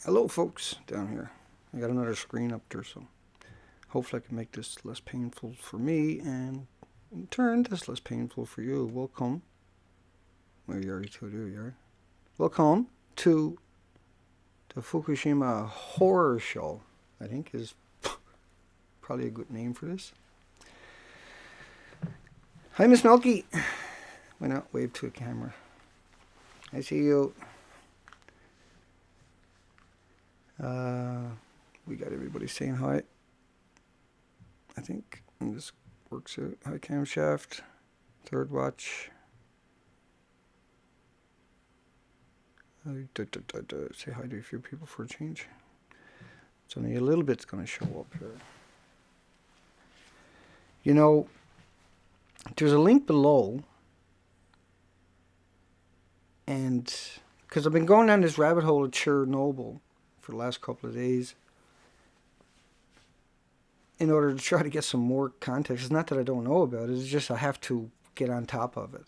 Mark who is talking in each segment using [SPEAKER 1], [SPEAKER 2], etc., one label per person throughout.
[SPEAKER 1] Hello folks down here. I got another screen up there, so hopefully I can make this less painful for me and in turn this less painful for you. Welcome. Well, you already told you are. Welcome to the Fukushima Horror Show, I think is probably a good name for this. Hi Miss Milky. Why not wave to a camera? I see you. We got everybody saying hi. I think and this works out. Hi Camshaft, Third Watch. Say hi to a few people for a change. It's only a little bit's going to show up here. You know, there's a link below, and because I've been going down this rabbit hole of Chernobyl for the last couple of days in order to try to get some more context. It's not that I don't know about it, it's just I have to get on top of it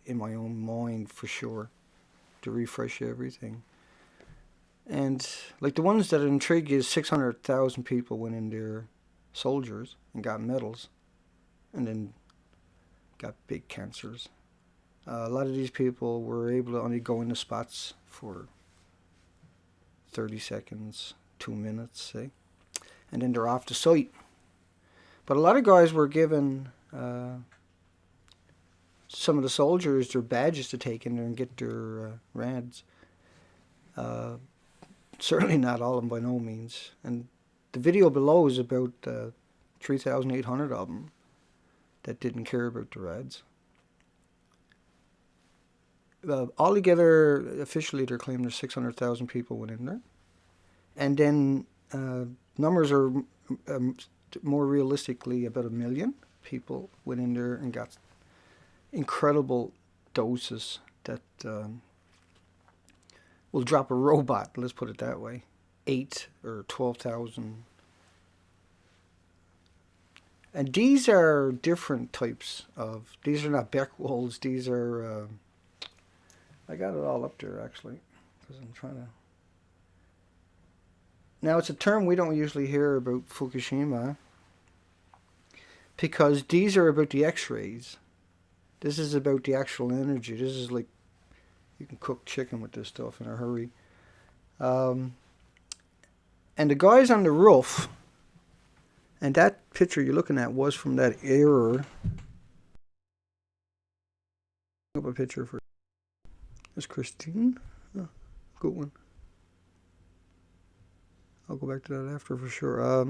[SPEAKER 1] in my own mind for sure to refresh everything. And like the ones that intrigue you is 600,000 people went in there, soldiers, and got medals and then got big cancers. A lot of these people were able to only go into spots for 30 seconds, 2 minutes, say, and then they're off the site. But a lot of guys were given some of the soldiers their badges to take in there and get their rads. Certainly not all of them by no means. And the video below is about 3,800 of them that didn't care about the rads. Altogether, officially, they're claiming there's 600,000 people went in there. And then numbers are more realistically about 1 million people went in there and got incredible doses that will drop a robot, let's put it that way. 8 or 12,000. And these are different types of, these are not Beckwolds, these are, I got it all up there actually, because I'm trying to. Now it's a term we don't usually hear about Fukushima, because these are about the X-rays. This is about the actual energy. This is like, you can cook chicken with this stuff in a hurry. And the guys on the roof, and that picture you're looking at was from that era. Up a picture for. There's Christine. Oh, good one. I'll go back to that after for sure.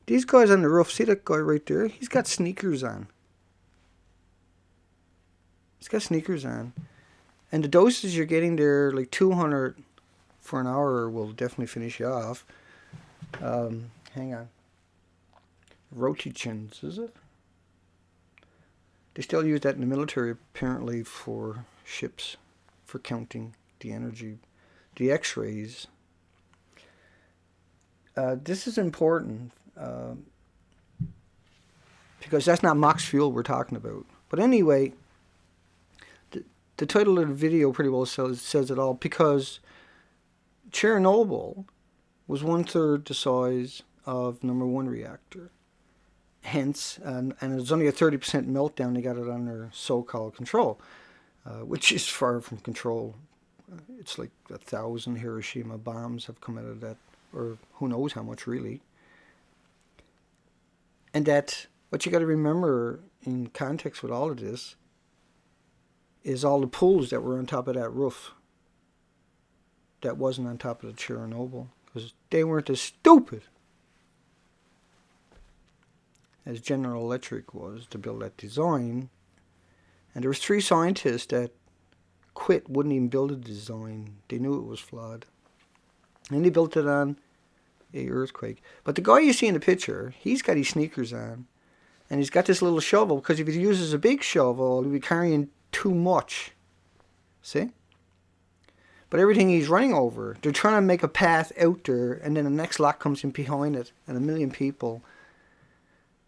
[SPEAKER 1] These guys on the roof, see that guy right there? He's got sneakers on. He's got sneakers on. And the doses you're getting there, like 200 for an hour, will definitely finish you off. Hang on. Rotichins, is it? They still use that in the military, apparently, for ships, for counting the energy. The X-rays. This is important because that's not MOX fuel we're talking about. But anyway, the title of the video pretty well says it all, because Chernobyl was 1/3 the size of number 1 reactor. Hence, and it was only a 30% meltdown. They got it under so-called control, which is far from control. It's like 1,000 Hiroshima bombs have come out of that, or who knows how much really. And that, what you got to remember in context with all of this is all the pools that were on top of that roof that wasn't on top of the Chernobyl, because they weren't as stupid as General Electric was to build that design. And there was 3 scientists that quit, wouldn't even build a design. They knew it was flawed. And they built it on a earthquake. But the guy you see in the picture, he's got his sneakers on. And he's got this little shovel, because if he uses a big shovel, he'll be carrying too much. See? But everything he's running over, they're trying to make a path out there, and then the next lot comes in behind it, and 1 million people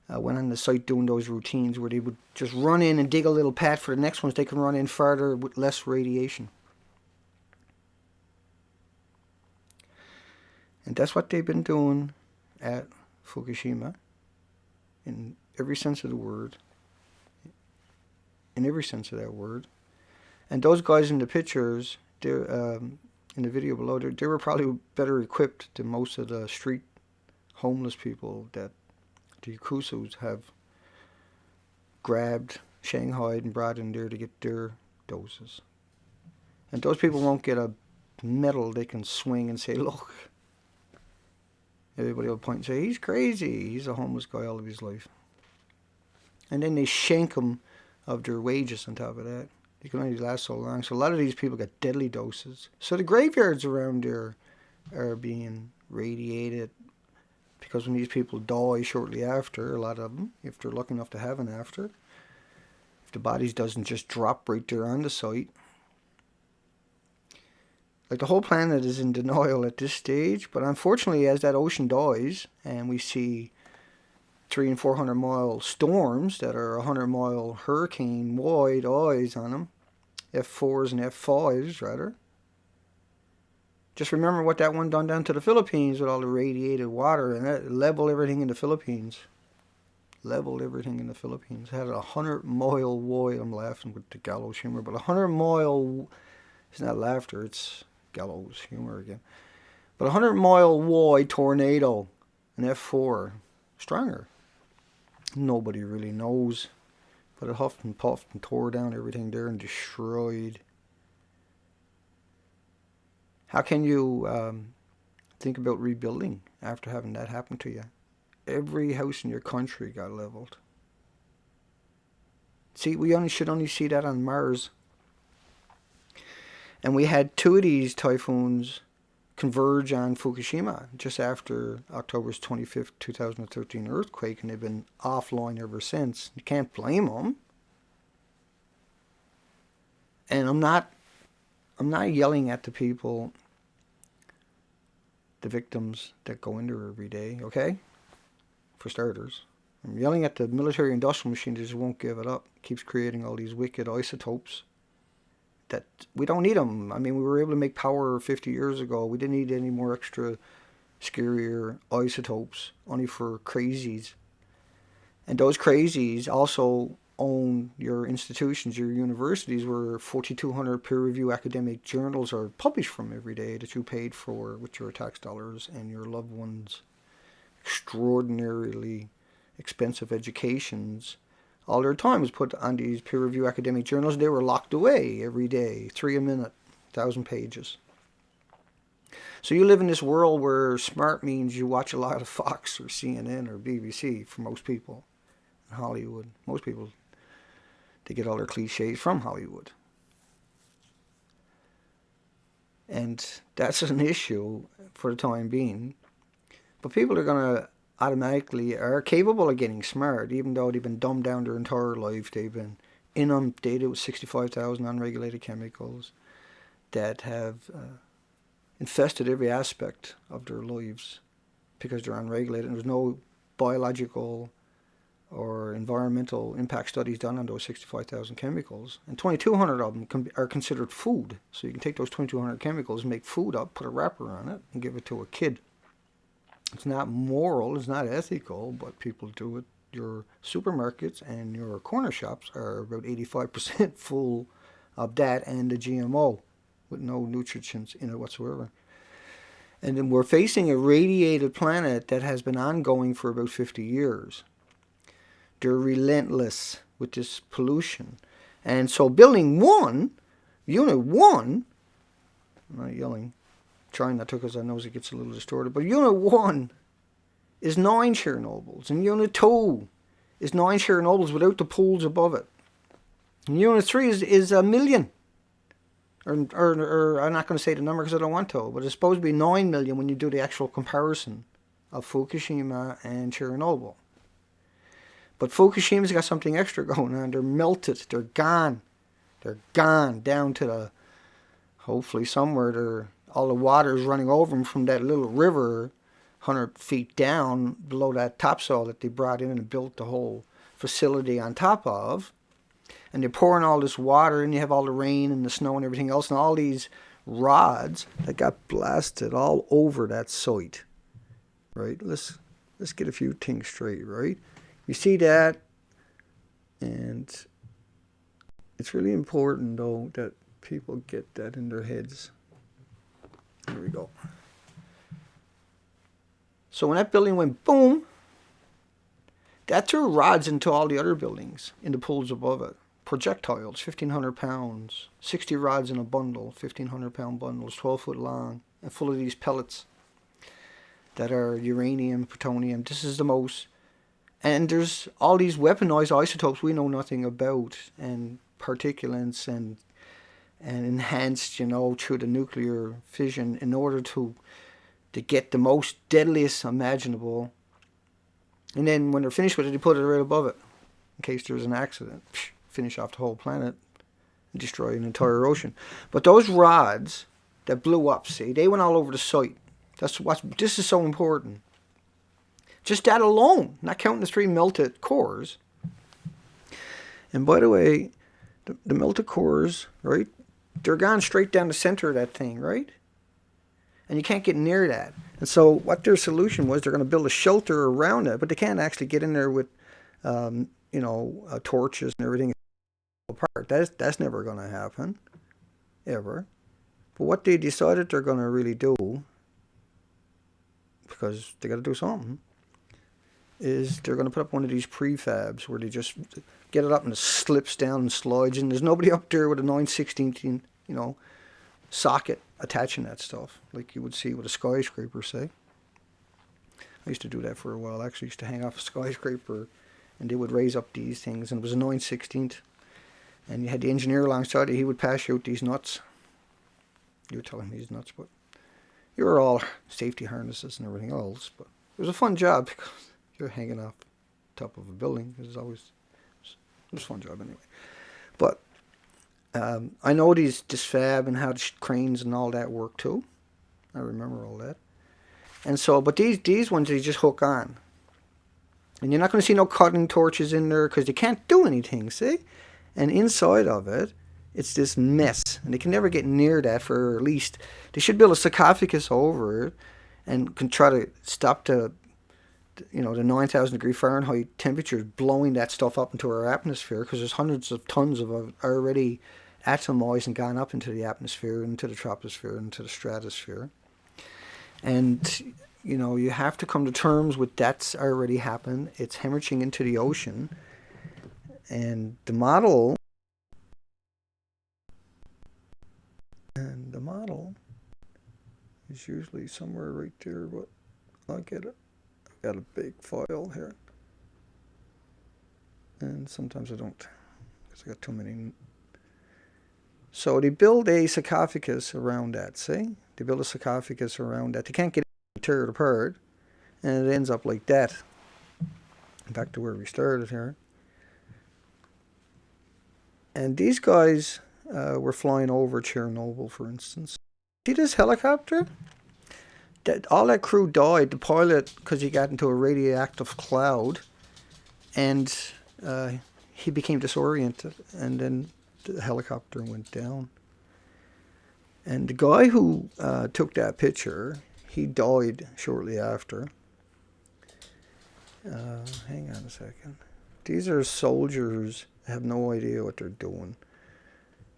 [SPEAKER 1] went on the site doing those routines where they would just run in and dig a little path for the next ones. They can run in farther with less radiation. And that's what they've been doing at Fukushima in every sense of the word. In every sense of that word. And those guys in the pictures, they're, in the video below, they were probably better equipped than most of the street homeless people that the Yakuzus have grabbed, shanghaied, and brought in there to get their doses. And those people won't get a medal they can swing and say, look. Everybody will point and say, he's crazy. He's a homeless guy all of his life. And then they shank them of their wages on top of that. They can only last so long. So a lot of these people get deadly doses. So the graveyards around there are being radiated because when these people die shortly after, a lot of them, if they're lucky enough to have an after, if the bodies doesn't just drop right there on the site. Like the whole planet is in denial at this stage, but unfortunately as that ocean dies and we see 300 and 400 mile storms that are 100-mile hurricane wide eyes on them, F4s and F5s rather. Just remember what that one done down to the Philippines with all the radiated water, and that leveled everything in the Philippines. Leveled everything in the Philippines. Had a 100-mile wide, I'm laughing with the gallows humor, but 100-mile, it's not laughter, it's gallows humor again. But 100-mile wide tornado, an F4, stronger. Nobody really knows. But it huffed and puffed and tore down everything there and destroyed. How can you think about rebuilding after having that happen to you? Every house in your country got leveled. See, we should only see that on Mars. And we had 2 of these typhoons converge on Fukushima just after October's 25th, 2013 earthquake, and they've been offline ever since. You can't blame them. And I'm not yelling at the people, the victims that go in there every day, okay? For starters. I'm yelling at the military-industrial machine that just won't give it up. Keeps creating all these wicked isotopes. That we don't need them. I mean, we were able to make power 50 years ago. We didn't need any more extra scarier isotopes, only for crazies. And those crazies also own your institutions, your universities, where 4,200 peer-reviewed academic journals are published from every day that you paid for with your tax dollars and your loved ones' extraordinarily expensive educations. All their time was put on these peer-reviewed academic journals. They were locked away every day, 3 a minute, 1,000 pages. So you live in this world where smart means you watch a lot of Fox or CNN or BBC for most people in Hollywood. Most people, they get all their cliches from Hollywood. And that's an issue for the time being. But people are going to automatically are capable of getting smart, even though they've been dumbed down their entire life. They've been inundated with 65,000 unregulated chemicals that have infested every aspect of their lives because they're unregulated. And there's no biological or environmental impact studies done on those 65,000 chemicals. And 2,200 of them are considered food. So you can take those 2,200 chemicals, make food up, put a wrapper on it, and give it to a kid. It's not moral, it's not ethical, but people do it. Your supermarkets and your corner shops are about 85% full of that and the GMO with no nutrients in it whatsoever. And then we're facing a radiated planet that has been ongoing for about 50 years. They're relentless with this pollution. And so building 1, unit 1, I'm not yelling, trying not to because I know it gets a little distorted, but unit 1 is 9 Chernobyls, and unit 2 is 9 Chernobyls without the pools above it. And unit 3 is 1 million. Or I'm not going to say the number because I don't want to, but it's supposed to be 9 million when you do the actual comparison of Fukushima and Chernobyl. But Fukushima's got something extra going on. They're melted. They're gone. They're gone down to the, hopefully somewhere, all the water's running over them from that little river 100 feet down below that topsoil that they brought in and built the whole facility on top of. And they're pouring all this water, and you have all the rain and the snow and everything else, and all these rods that got blasted all over that site. Right? Let's get a few things straight, right? You see that, and it's really important though that people get that in their heads. Here we go. So when that building went boom, that threw rods into all the other buildings in the pools above it. Projectiles, 1,500 pounds, 60 rods in a bundle, 1,500-pound bundles, 12 foot long, and full of these pellets that are uranium, plutonium. This is the most. And there's all these weaponized isotopes we know nothing about, and particulates and enhanced, through the nuclear fission in order to get the most deadliest imaginable. And then when they're finished with it, they put it right above it in case there's an accident. Finish off the whole planet and destroy an entire ocean. But those rods that blew up, see, they went all over the site. This is so important. Just that alone, not counting the 3 melted cores. And by the way, the melted cores, right, they're gone straight down the center of that thing, right? And you can't get near that. And so what their solution was, they're going to build a shelter around it, but they can't actually get in there with, torches and everything apart. That's never going to happen, ever. But what they decided they're going to really do, because they got to do something, is they're going to put up one of these prefabs where they just get it up and it slips down and slides, and there's nobody up there with a 9/16, socket attaching that stuff like you would see with a skyscraper, say. I used to do that for a while. I actually used to hang off a skyscraper, and they would raise up these things, and it was a 9/16, and you had the engineer alongside you. He would pass you out these nuts. You were telling me these nuts, but you were all safety harnesses and everything else. But it was a fun job because you're hanging off the top of a building. It was a fun job anyway. But I know this fab and how the cranes and all that work too. I remember all that. And so, but these ones, they just hook on. And you're not going to see no cutting torches in there because they can't do anything, see? And inside of it, it's this mess. And they can never get near that for at least, they should build a sarcophagus over it and can try to stop the 9,000 degree Fahrenheit temperatures blowing that stuff up into our atmosphere, because there's hundreds of tons of it already atomized and gone up into the atmosphere, into the troposphere, into the stratosphere. And, you have to come to terms with that's already happened. It's hemorrhaging into the ocean. And the model is usually somewhere right there, but I'll get it. I've got a big file here. And sometimes I don't, because I got too many. So they build a sarcophagus around that, see? They build a sarcophagus around that. They can't get it, tear it apart, and it ends up like that. Back to where we started here. And these guys were flying over Chernobyl, for instance. See this helicopter? All that crew died. The pilot, because he got into a radioactive cloud, and he became disoriented, and then the helicopter went down. And the guy who took that picture, he died shortly after. Hang on a second. These are soldiers that have no idea what they're doing.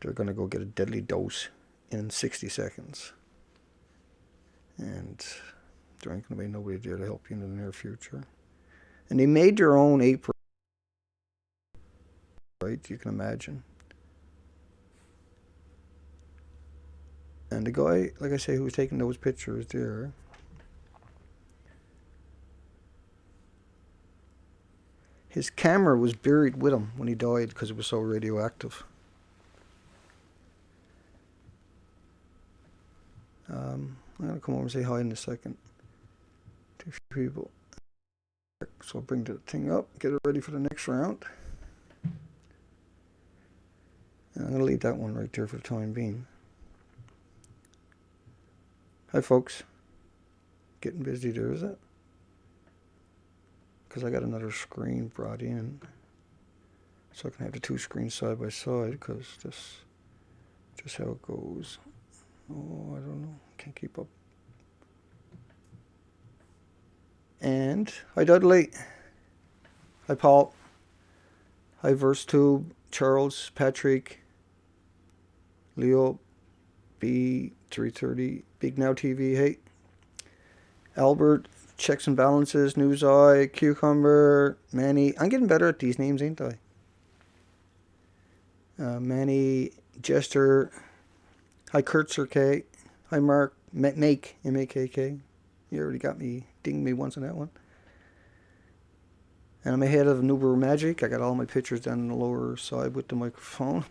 [SPEAKER 1] They're going to go get a deadly dose in 60 seconds. And there ain't going to be nobody there to help you in the near future. And they made their own apron. Right? You can imagine. And the guy, like I say, who was taking those pictures there, his camera was buried with him when he died because it was so radioactive. I'm going to come over and say hi in a second to a few people. So I'll bring the thing up, get it ready for the next round. And I'm going to leave that one right there for the time being. Hi folks. Getting busy there, is it? Because I got another screen brought in. So I can have the two screens side by side, because that's just how it goes. Oh, I don't know. Can't keep up. And hi Dudley. Hi Paul. Hi VerseTube. Charles. Patrick. Leo. B330. Big Now TV. Hey. Albert. Checks and Balances. News Eye. Cucumber. Manny. I'm getting better at these names, ain't I? Manny. Jester. Hi Kurtzer K. Hi Mark. Make. M-A-K-K. You already got me. Dinged me once on that one. And I'm ahead of Nuber Magic. I got all my pictures down on the lower side with the microphone.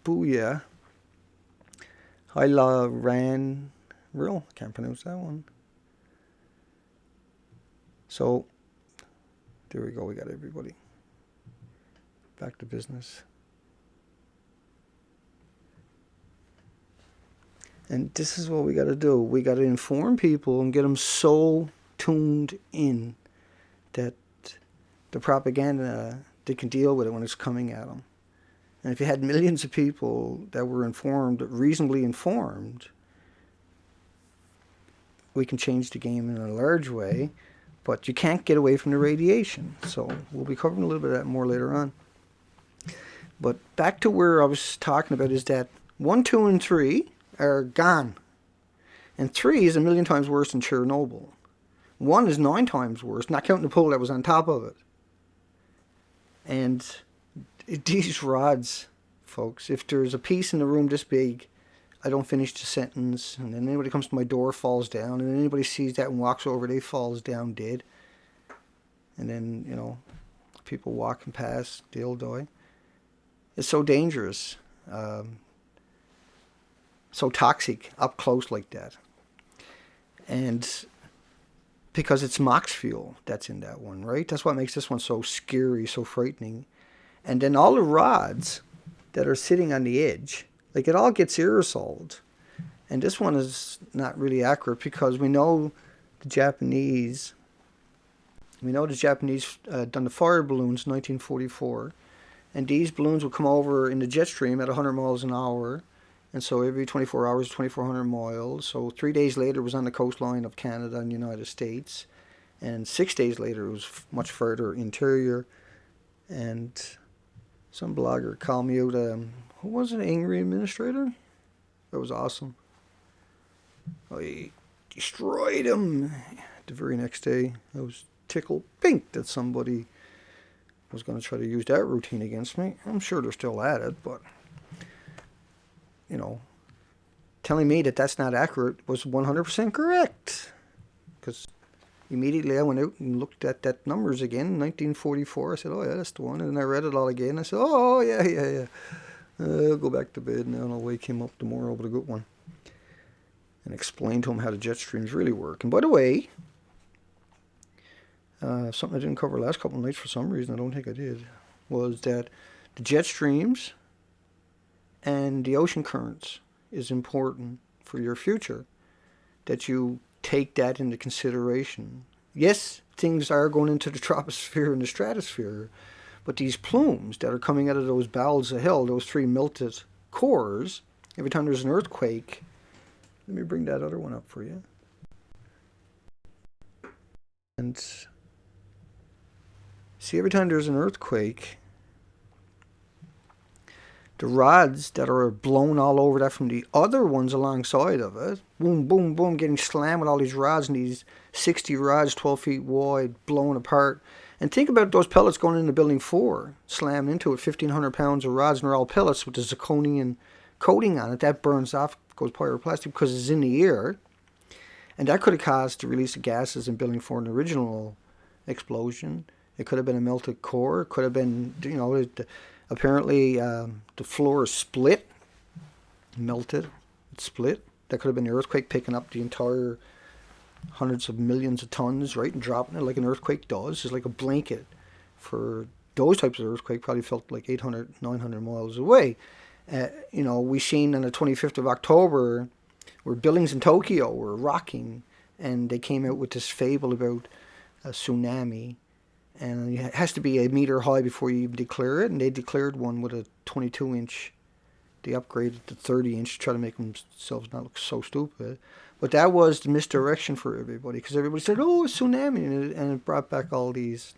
[SPEAKER 1] Booyah. Hi La Ran. Real? Can't pronounce that one. So, there we go. We got everybody. Back to business. And this is what we got to do. We got to inform people and get them so tuned in that the propaganda, they can deal with it when it's coming at them. And if you had millions of people that were informed, reasonably informed, we can change the game in a large way. But you can't get away from the radiation. So we'll be covering a little bit of that more later on. But back to where I was talking about is that 1, 2, and 3 are gone. And 3 is a million times worse than Chernobyl. 1 is 9 times worse, not counting the pool that was on top of it. And these rods, folks, if there's a piece in the room this big, I don't finish the sentence, and then anybody comes to my door falls down, and anybody sees that and walks over, they falls down dead. And then, you know, people walking past, they'll die. It's so dangerous, so toxic up close like that. And because it's MOX fuel that's in that one, right? That's what makes this one so scary, so frightening. And then all the rods that are sitting on the edge, like it all gets aerosoled. And this one is not really accurate because we know the Japanese done the fire balloons in 1944. And these balloons would come over in the jet stream at 100 miles an hour. And so every 24 hours, 2,400 miles. So 3 days later, it was on the coastline of Canada and the United States. And 6 days later, it was much further interior. And some blogger called me out, who was an angry administrator? That was awesome. I destroyed him. The very next day, I was tickled pink that somebody was going to try to use that routine against me. I'm sure they're still at it, but you know, telling me that that's not accurate was 100% correct. Because immediately I went out and looked at that numbers again, 1944. I said, oh yeah, that's the one. And then I read it all again. I said, oh yeah. I'll go back to bed now and I'll wake him up tomorrow with a good one. And explain to him how the jet streams really work. And by the way, something I didn't cover last couple of nights for some reason, I don't think I did, was that the jet streams and the ocean currents is important for your future, that you take that into consideration. Yes, things are going into the troposphere and the stratosphere, but these plumes that are coming out of those bowels of hell, those 3 melted cores, every time there's an earthquake, let me bring that other one up for you. And see, every time there's an earthquake, the rods that are blown all over that from the other ones alongside of it, boom, boom, boom, getting slammed with all these rods and these 60 rods, 12 feet wide, blown apart. And think about those pellets going into building 4, slamming into it, 1,500 pounds of rods, and they're all pellets with the zirconium coating on it. That burns off, goes pyroclastic because it's in the air. And that could have caused the release of gases in building 4 in the original explosion. It could have been a melted core. It could have been, apparently the floor is split, melted, it's split. That could have been the earthquake picking up the entire hundreds of millions of tons, right, and dropping it like an earthquake does. It's like a blanket for those types of earthquake. Probably felt like 800, 900 miles away. We seen on the 25th of October where buildings in Tokyo were rocking, and they came out with this fable about a tsunami. And it has to be a meter high before you even declare it. And they declared one with a 22-inch They upgraded to 30-inch to try to make themselves not look so stupid. But that was the misdirection for everybody, because everybody said, oh, a tsunami, and it brought back all these.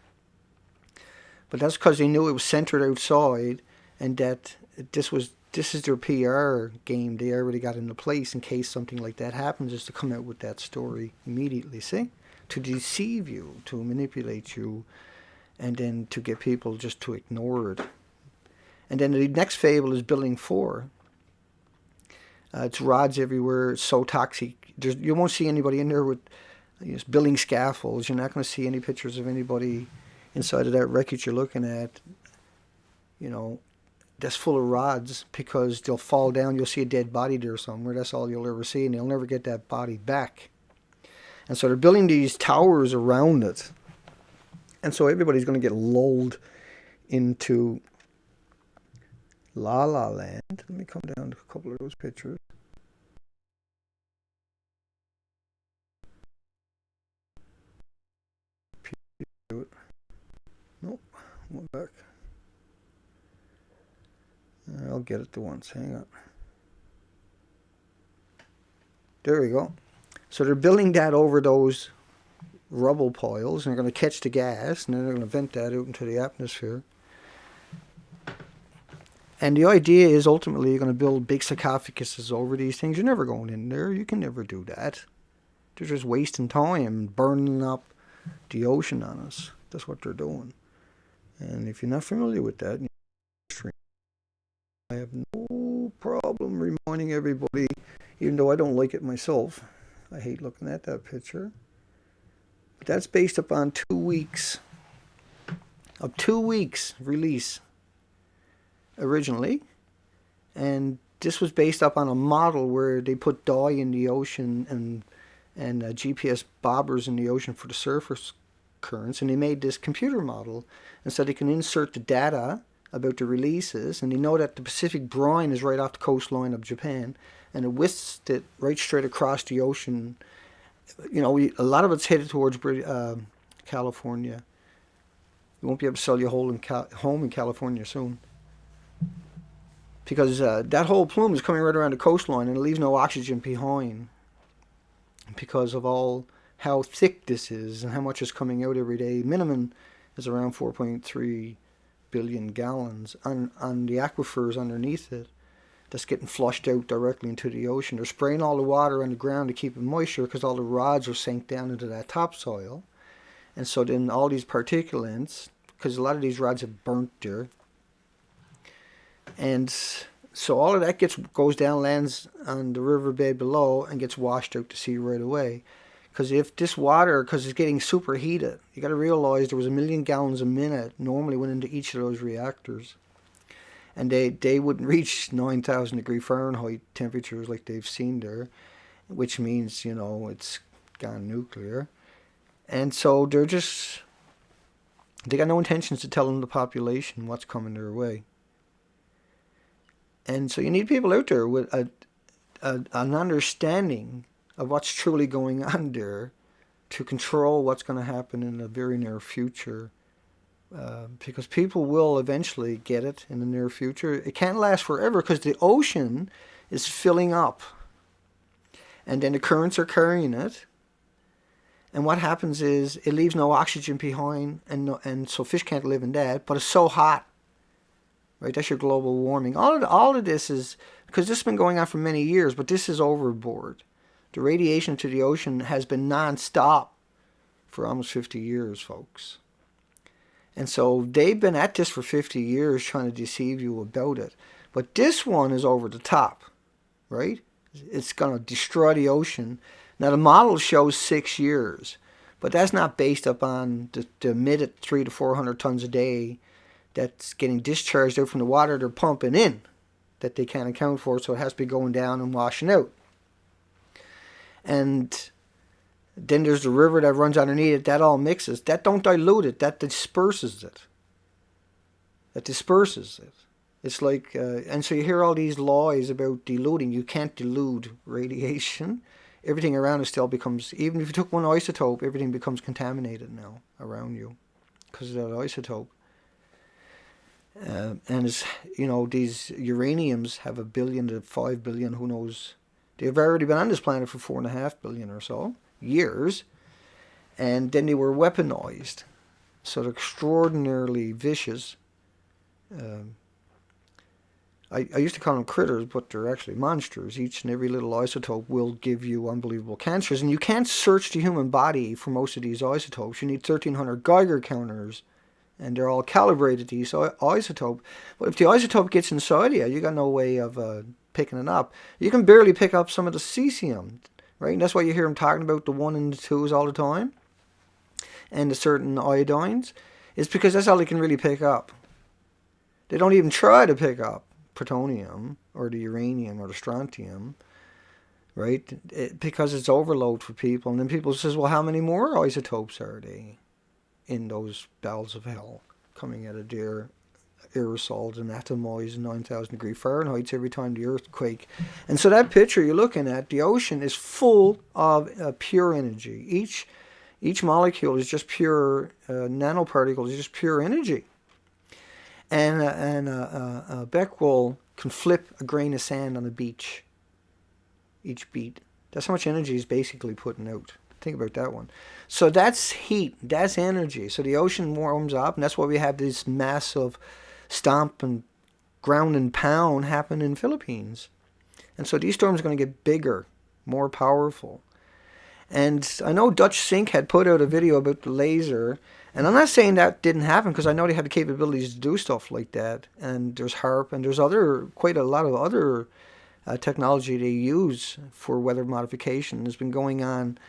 [SPEAKER 1] But that's because they knew it was centered outside, and that this is their PR game they already got into place in case something like that happens, is to come out with that story immediately, see? To deceive you, to manipulate you, and then to get people just to ignore it. And then the next fable is Building 4. It's rods everywhere. It's so toxic. You won't see anybody in there with building scaffolds. You're not going to see any pictures of anybody inside of that wreckage you're looking at. That's full of rods, because they'll fall down. You'll see a dead body there somewhere. That's all you'll ever see, and they'll never get that body back. And so they're building these towers around it. And so everybody's going to get lulled into La La Land. Let me come down to a couple of those pictures. Nope, went back. I'll get it to once. Hang on. There we go. So they're building that over those rubble piles, and they're going to catch the gas, and then they're going to vent that out into the atmosphere. And the idea is ultimately you're going to build big sarcophaguses over these things. You're never going in there. You can never do that. They're just wasting time, burning up the ocean on us. That's what they're doing. And if you're not familiar with that, I have no problem reminding everybody, even though I don't like it myself. I hate looking at that picture. But that's based upon 2 weeks of 2 weeks release originally. And this was based up on a model where they put dye in the ocean and GPS bobbers in the ocean for the surface currents, and they made this computer model, and so they can insert the data about the releases, and they know that the Pacific brine is right off the coastline of Japan, and it whisks it right straight across the ocean. A lot of it's headed towards California. You won't be able to sell your home in California soon, because that whole plume is coming right around the coastline, and it leaves no oxygen behind because of how thick this is and how much is coming out every day. Minimum is around 4.3 billion gallons on the aquifers underneath it that's getting flushed out directly into the ocean. They're spraying all the water on the ground to keep it moisture, because all the rods are sank down into that topsoil. And so then all these particulates, because a lot of these rods have burnt there, and so all of that goes down, lands on the riverbed below, and gets washed out to sea right away. Because if this water, because it's getting superheated, you got to realize there was 1 million gallons a minute normally went into each of those reactors. And they wouldn't reach 9,000 degree Fahrenheit temperatures like they've seen there, which means, it's gone nuclear. And so they got no intentions to telling the population what's coming their way. And so you need people out there with an understanding of what's truly going on there to control what's going to happen in the very near future. Because people will eventually get it in the near future. It can't last forever, because the ocean is filling up. And then the currents are carrying it. And what happens is it leaves no oxygen behind, and so fish can't live in that, but it's so hot. Right, that's your global warming. All of this is, because this has been going on for many years, but this is overboard. The radiation to the ocean has been non-stop for almost 50 years, folks. And so they've been at this for 50 years trying to deceive you about it. But this one is over the top, right? It's going to destroy the ocean. Now, the model shows 6 years, but that's not based upon the emitted 300 to 400 tons a day that's getting discharged out from the water they're pumping in that they can't account for, so it has to be going down and washing out. And then there's the river that runs underneath it. That all mixes. That don't dilute it. That disperses it. It's like, and so you hear all these lies about diluting. You can't dilute radiation. Everything around it still becomes, even if you took one isotope, everything becomes contaminated now around you because of that isotope. And it's, these uraniums have 1 billion to 5 billion, who knows. They've already been on this planet for 4.5 billion or so years, and then they were weaponized. So they're extraordinarily vicious. Um, I used to call them critters, but they're actually monsters. Each and every little isotope will give you unbelievable cancers, and you can't search the human body for most of these isotopes. You need 1,300 Geiger counters, and they're all calibrated to each isotope. But if the isotope gets inside you got no way of picking it up. You can barely pick up some of the cesium, right? And that's why you hear them talking about the 1 and the 2s all the time, and the certain iodines. It's because that's all they can really pick up. They don't even try to pick up plutonium or the uranium or the strontium, right? Because it's overload for people. And then people says, well, how many more isotopes are they in those bowels of hell coming out of their aerosols and atomized 9,000 degree Fahrenheit every time the earthquake? And so that picture you're looking at, the ocean is full of pure energy. Each molecule is just pure nanoparticles, is just pure energy. And Becquerel can flip a grain of sand on the beach, each beat. That's how much energy he's basically putting out. Think about that one. So that's heat, that's energy. So the ocean warms up, and that's why we have this massive stomp and ground and pound happen in the Philippines. And so these storms are going to get bigger, more powerful. And I know Dutch Sink had put out a video about the laser. And I'm not saying that didn't happen, because I know they had the capabilities to do stuff like that. And there's HAARP, and there's quite a lot of other technology they use for weather modification. There's been going on.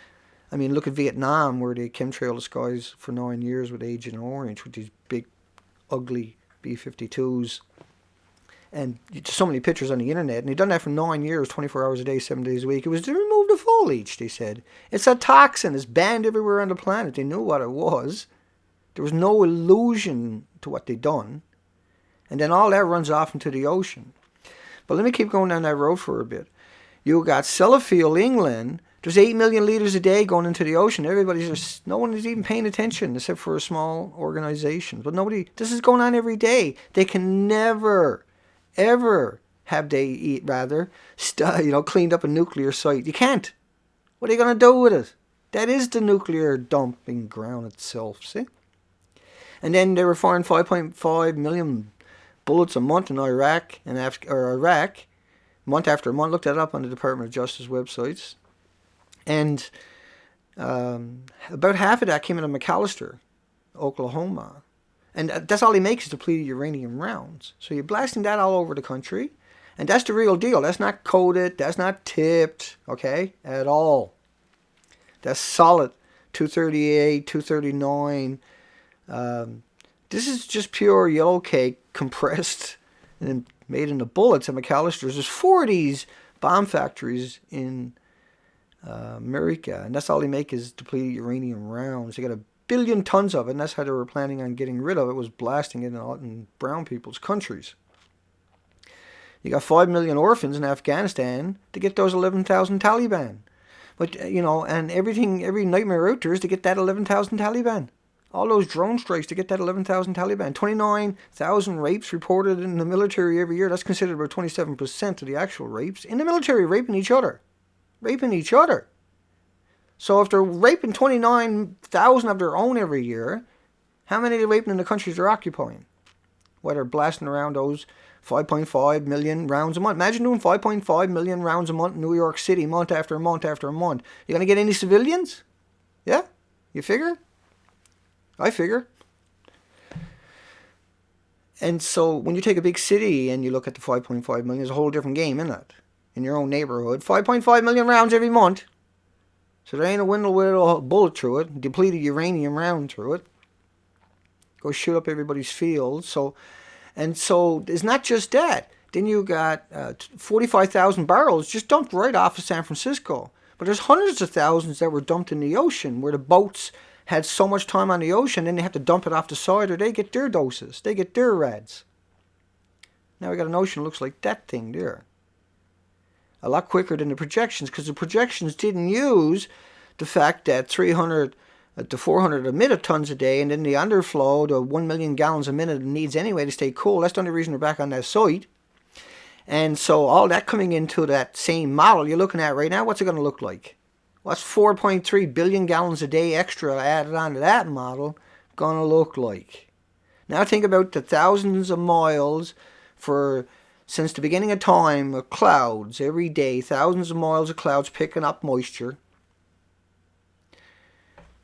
[SPEAKER 1] I mean, look at Vietnam, where they chemtrailed the skies for 9 years with Agent Orange, with these big, ugly B-52s. And just so many pictures on the internet. And they've done that for 9 years, 24 hours a day, 7 days a week. It was to remove the foliage, they said. It's a toxin. It's banned everywhere on the planet. They knew what it was. There was no illusion to what they'd done. And then all that runs off into the ocean. But let me keep going down that road for a bit. You got Sellafield, England. There's 8 million litres a day going into the ocean. No one is even paying attention except for a small organization. But this is going on every day. They can never, ever cleaned up a nuclear site. You can't. What are you going to do with it? That is the nuclear dumping ground itself, see? And then they were firing 5.5 million bullets a month in Iraq, month after month. Looked that up on the Department of Justice websites. And about half of that came out of McAllister, Oklahoma. And that's all he makes is depleted uranium rounds. So you're blasting that all over the country. And that's the real deal. That's not coated. That's not tipped, okay, at all. That's solid 238, 239. This is just pure yellow cake compressed and then made into bullets at McAllister's. There's 4 of these bomb factories in America, and that's all they make is depleted uranium rounds. They got 1 billion tons of it, and that's how they were planning on getting rid of it, was blasting it out in brown people's countries. You got 5 million orphans in Afghanistan to get those 11,000 Taliban. But, and every nightmare out there is to get that 11,000 Taliban. All those drone strikes to get that 11,000 Taliban. 29,000 rapes reported in the military every year. That's considered about 27% of the actual rapes. In the military, raping each other. So if they're raping 29,000 of their own every year, how many are they raping in the countries they're occupying? Well, they're blasting around those 5.5 million rounds a month. Imagine doing 5.5 million rounds a month in New York City, month after month after month. You going to get any civilians? Yeah? You figure? I figure. And so when you take a big city and you look at the 5.5 million, it's a whole different game, isn't it? In your own neighborhood, 5.5 million rounds every month. So there ain't a window with a bullet through it, depleted uranium round through it. Go shoot up everybody's fields. So it's not just that. Then you got 45,000 barrels just dumped right off of San Francisco. But there's hundreds of thousands that were dumped in the ocean, where the boats had so much time on the ocean, then they have to dump it off the side, or they get their doses. They get their rads. Now we got an ocean that looks like that thing there. A lot quicker than the projections, because the projections didn't use the fact that 300 to 400 megatons a day, and then the underflow to 1 million gallons a minute it needs anyway to stay cool. That's the only reason we're back on that site. And so all that coming into that same model you're looking at right now, what's it going to look like? What's 4.3 billion gallons a day extra added onto that model going to look like? Now think about the thousands of miles since the beginning of time of clouds every day, thousands of miles of clouds picking up moisture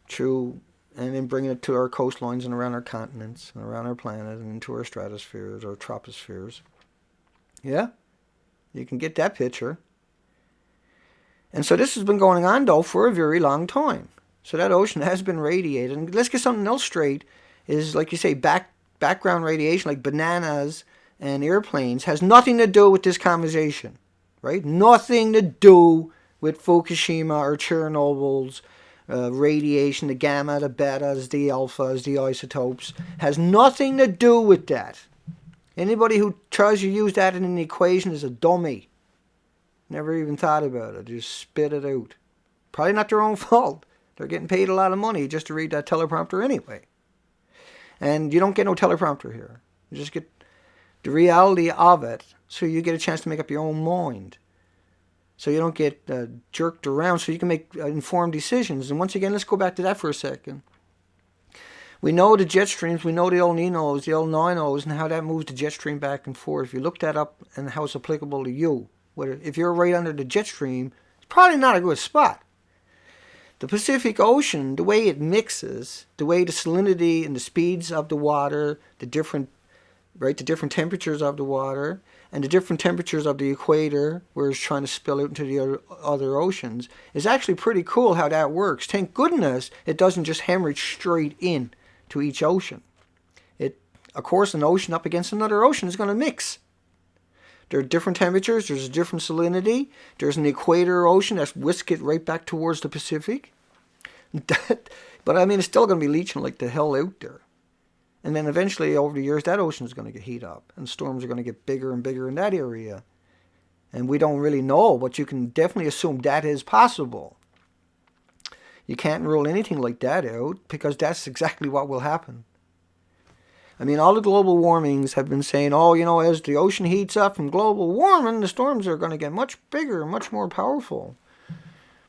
[SPEAKER 1] through, and then bringing it to our coastlines and around our continents and around our planet and into our stratospheres or tropospheres. Yeah, you can get that picture. And so this has been going on, though, for a very long time. So that ocean has been radiated. And let's get something else straight, is, like you say, background radiation, like bananas and airplanes, has nothing to do with this conversation, right? Nothing to do with Fukushima or Chernobyl's radiation, the gamma, the betas, the alphas, the isotopes. Has nothing to do with that. Anybody who tries to use that in an equation is a dummy. Never even thought about it. Just spit it out. Probably not their own fault. They're getting paid a lot of money just to read that teleprompter anyway. And you don't get no teleprompter here. You just get the reality of it, so you get a chance to make up your own mind. So you don't get jerked around, so you can make informed decisions. And once again, let's go back to that for a second. We know the jet streams, we know the El Ninos, the El Ninos, and how that moves the jet stream back and forth. If you look that up and how it's applicable to you, if you're right under the jet stream, it's probably not a good spot. The Pacific Ocean, the way it mixes, the way the salinity and the speeds of the water, the different temperatures of the water, and the different temperatures of the equator, where it's trying to spill out into the other oceans, is actually pretty cool how that works. Thank goodness it doesn't just hemorrhage straight in to each ocean. Of course, an ocean up against another ocean is going to mix. There are different temperatures, there's a different salinity, there's an equator ocean that's whisked it right back towards the Pacific. But I mean, it's still going to be leaching like the hell out there. And then eventually, over the years, that ocean is going to get heat up, and storms are going to get bigger and bigger in that area. And we don't really know, but you can definitely assume that is possible. You can't rule anything like that out, because that's exactly what will happen. I mean, all the global warmings have been saying, as the ocean heats up from global warming, the storms are going to get much bigger and much more powerful.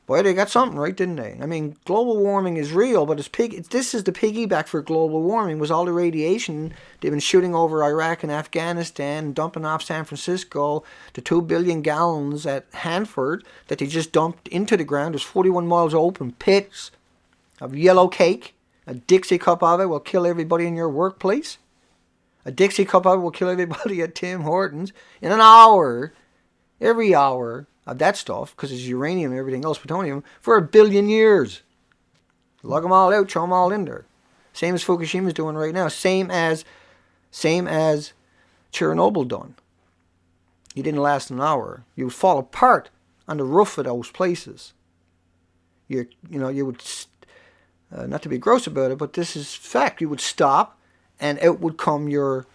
[SPEAKER 1] Boy, they got something right, didn't they? I mean, global warming is real, but this is the piggyback for global warming, was all the radiation they've been shooting over Iraq and Afghanistan, dumping off San Francisco, the 2 billion gallons at Hanford that they just dumped into the ground. There's 41 miles of open pits of yellow cake. A Dixie cup of it will kill everybody in your workplace. A Dixie cup of it will kill everybody at Tim Hortons in an hour, every hour of that stuff, because it's uranium and everything else, plutonium, for 1 billion years. Lug them all out, throw them all in there. Same as Fukushima's doing right now. Same as Chernobyl done. You didn't last an hour. You would fall apart on the roof of those places. You would, not to be gross about it, but this is fact. You would stop, and out would come your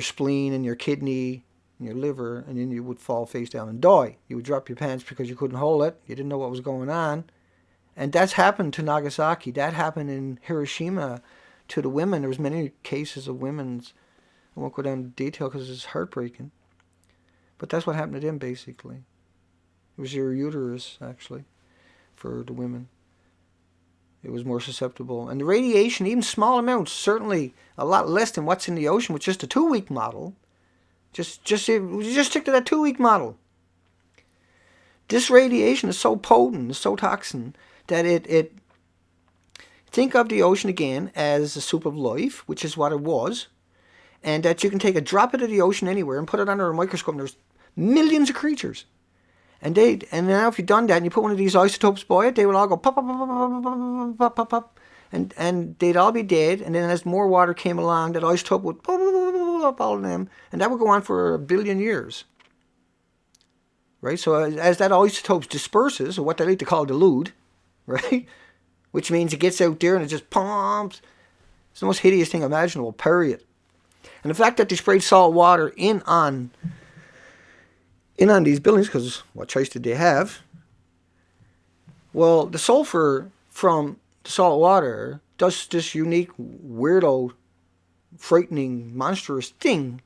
[SPEAKER 1] spleen and your kidney and your liver, and then you would fall face down and die. You would drop your pants because you couldn't hold it. You didn't know what was going on. And that's happened to Nagasaki. That happened in Hiroshima to the women. There was many cases of women's. I won't go down into detail because it's heartbreaking. But that's what happened to them, basically. It was your uterus, actually, for the women. It was more susceptible. And the radiation, even small amounts, certainly a lot less than what's in the ocean with just a 2-week model. Just stick to that 2-week model. This radiation is so potent, it's so toxin, that it think of the ocean again as a soup of life, which is what it was, and that you can take a drop into the ocean anywhere and put it under a microscope, and there's millions of creatures. And now if you've done that and you put one of these isotopes by it, they will all go pop, pop, pop, pop, pop, pop, pop, pop, and they'd all be dead. And then as more water came along, that isotope would pop, pop, pop, pop, pop, all of them, and that would go on for 1 billion years. Right? So as that isotope disperses, or what they like to call dilute, right? Which means it gets out there and it just pumps. It's the most hideous thing imaginable, period. And the fact that they sprayed salt water in on these buildings, because what choice did they have? Well, the sulfur from the salt water does this unique, weirdo, frightening, monstrous thing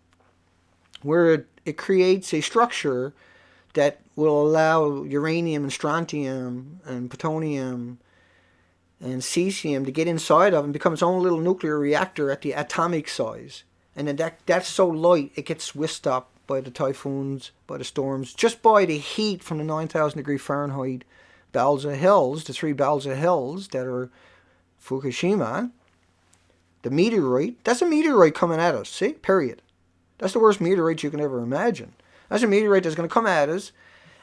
[SPEAKER 1] where it creates a structure that will allow uranium and strontium and plutonium and cesium to get inside of and become its own little nuclear reactor at the atomic size. And then that's so light it gets whisked up by the typhoons, by the storms, just by the heat from the 9,000 degree Fahrenheit bowels of hells, the 3 bowels of hells that are Fukushima. The meteorite, that's a meteorite coming at us, see? Period. That's the worst meteorite you can ever imagine. That's a meteorite that's going to come at us,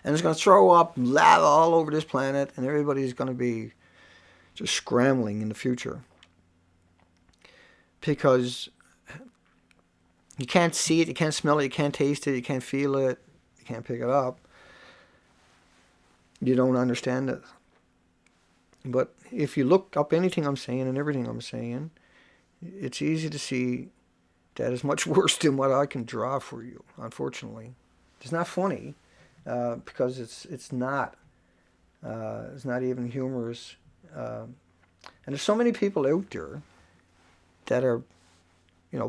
[SPEAKER 1] and it's going to throw up lava all over this planet, and everybody's going to be just scrambling in the future. Because you can't see it, you can't smell it, you can't taste it, you can't feel it, you can't pick it up. You don't understand it. But if you look up anything I'm saying and everything I'm saying, it's easy to see that is much worse than what I can draw for you, unfortunately. It's not funny, because it's not even humorous. And there's so many people out there that are,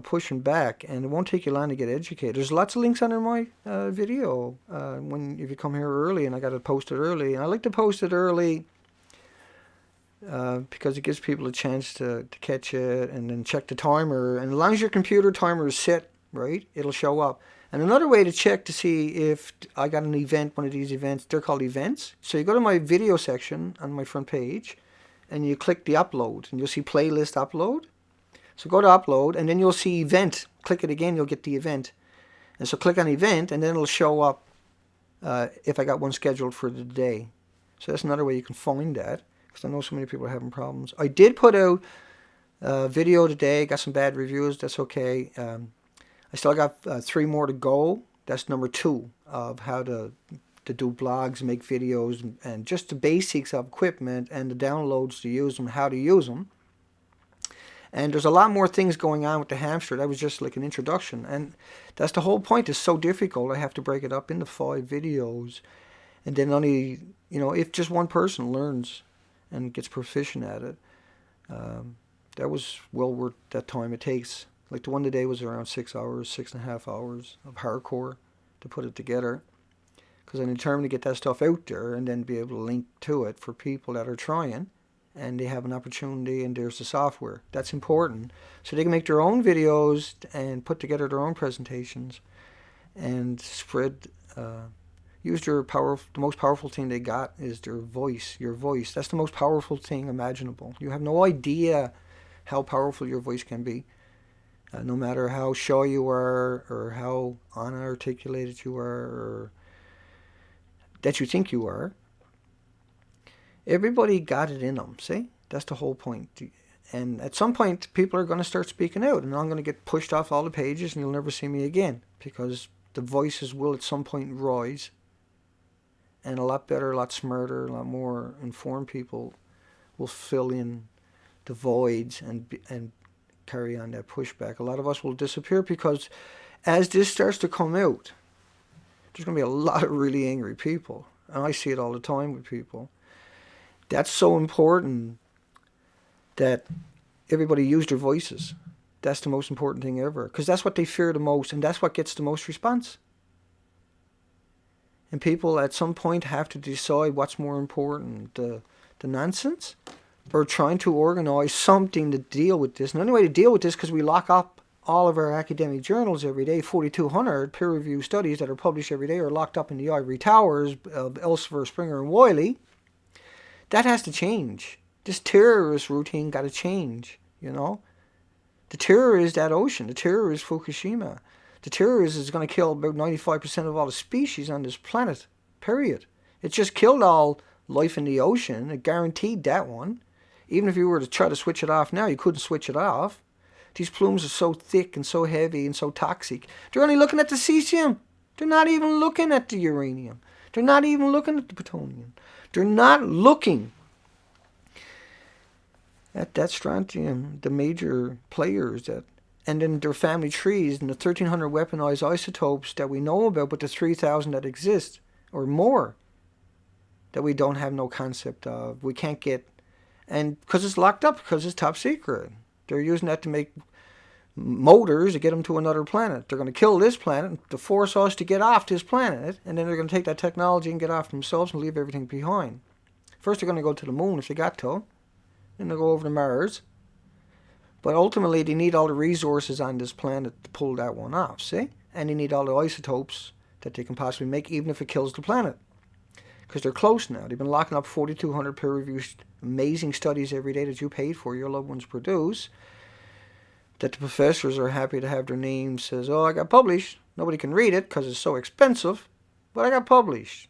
[SPEAKER 1] pushing back, and it won't take you long to get educated. There's lots of links under my video if you come here early, and I got to post it early. And I like to post it early because it gives people a chance to catch it and then check the timer. And as long as your computer timer is set, right, it'll show up. And another way to check to see if I got an event, one of these events, they're called events. So you go to my video section on my front page, and you click the upload, and you'll see playlist upload. So go to upload, and then you'll see event. Click it again, you'll get the event. And so click on event, and then it'll show up if I got one scheduled for the day. So that's another way you can find that, because I know so many people are having problems. I did put out a video today, got some bad reviews, that's okay. I still got 3 more to go. That's number 2 of how to do blogs, make videos, and just the basics of equipment and the downloads to use them, how to use them. And there's a lot more things going on with the hamster. That was just like an introduction. And that's the whole point. It's so difficult. I have to break it up into 5 videos. And then only, if just one person learns and gets proficient at it, that was well worth that time it takes. Like the one today was around 6 hours, 6.5 hours of hardcore to put it together. Because I'm determined to get that stuff out there and then be able to link to it for people that are trying. And they have an opportunity, and there's the software. That's important. So they can make their own videos and put together their own presentations and spread, use their power. The most powerful thing they got is their voice, your voice. That's the most powerful thing imaginable. You have no idea how powerful your voice can be. No matter how shy you are or how unarticulated you are or that you think you are. Everybody got it in them, see? That's the whole point. And at some point, people are going to start speaking out, and I'm going to get pushed off all the pages, and you'll never see me again, because the voices will at some point rise, and a lot better, a lot smarter, a lot more informed people will fill in the voids and carry on that pushback. A lot of us will disappear because as this starts to come out, there's going to be a lot of really angry people, and I see it all the time with people. That's so important that everybody use their voices. That's the most important thing ever, because that's what they fear the most, and that's what gets the most response. And people at some point have to decide what's more important, the nonsense, or trying to organize something to deal with this. And the only way to deal with this, because we lock up all of our academic journals every day, 4,200 peer-reviewed studies that are published every day are locked up in the ivory towers of Elsevier, Springer, and Wiley. That has to change. This terrorist routine got to change, The terror is that ocean. The terror is Fukushima. The terror is going to kill about 95% of all the species on this planet, period. It just killed all life in the ocean. It guaranteed that one. Even if you were to try to switch it off now, you couldn't switch it off. These plumes are so thick and so heavy and so toxic. They're only looking at the cesium. They're not even looking at the uranium. They're not even looking at the plutonium. They're not looking at that strontium, the major players, and then their family trees and the 1,300 weaponized isotopes that we know about, but the 3,000 that exist or more that we don't have no concept of. We can't get And because it's locked up, because it's top secret. They're using that to make motors to get them to another planet. They're going to kill this planet to force us to get off this planet, and then they're going to take that technology and get off themselves and leave everything behind. First, they're going to go to the moon if they got to. Then they'll go over to Mars. But ultimately, they need all the resources on this planet to pull that one off, see? And they need all the isotopes that they can possibly make, even if it kills the planet. Because they're close now. They've been locking up 4,200 peer-reviewed amazing studies every day that you paid for, your loved ones produce, that the professors are happy to have their names says, oh, I got published. Nobody can read it because it's so expensive, but I got published.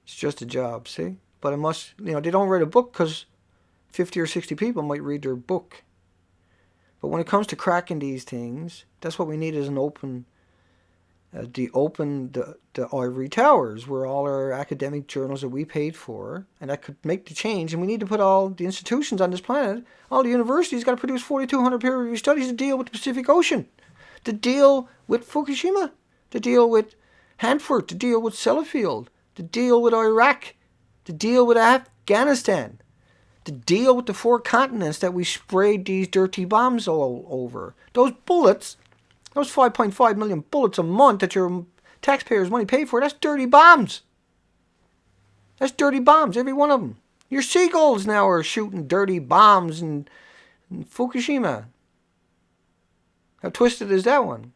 [SPEAKER 1] It's just a job, see? But it must, they don't write a book because 50 or 60 people might read their book. But when it comes to cracking these things, that's what we need is an open, the ivory towers, where all our academic journals that we paid for, and that could make the change. And we need to put all the institutions on this planet, all the universities got to produce 4,200 peer-reviewed studies to deal with the Pacific Ocean, to deal with Fukushima, to deal with Hanford, to deal with Sellafield, to deal with Iraq, to deal with Afghanistan, to deal with the 4 continents that we sprayed these dirty bombs all over. Those bullets, those 5.5 million bullets a month that your taxpayers' money pay for, that's dirty bombs. That's dirty bombs, every one of them. Your seagulls now are shooting dirty bombs in Fukushima. How twisted is that one?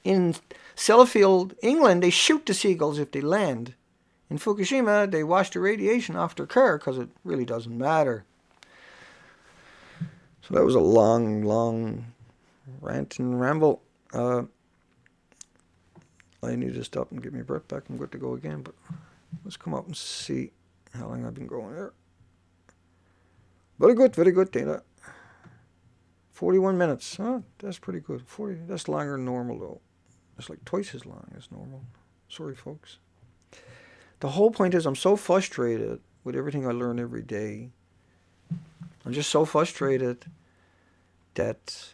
[SPEAKER 1] In Sellafield, England, they shoot the seagulls if they land. In Fukushima, they wash the radiation off their car because it really doesn't matter. So that was a long rant and ramble. I need to stop and get my breath back. I'm good to go again, but let's come up and see how long I've been going here. Very good, Dana. 41 minutes. Oh, that's pretty good. 40. That's longer than normal, though. That's like twice as long as normal. Sorry, folks. The whole point is I'm so frustrated with everything I learn every day. I'm just so frustrated that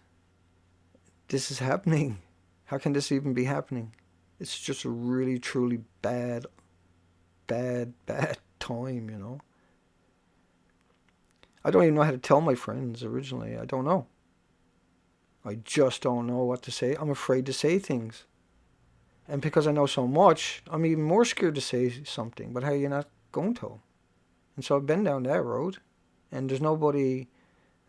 [SPEAKER 1] this is happening. How can this even be happening? It's just a really, truly bad time, I don't even know how to tell my friends originally. I don't know. I just don't know what to say. I'm afraid to say things. And because I know so much, I'm even more scared to say something. But how are you not going to? And so I've been down that road. And there's nobody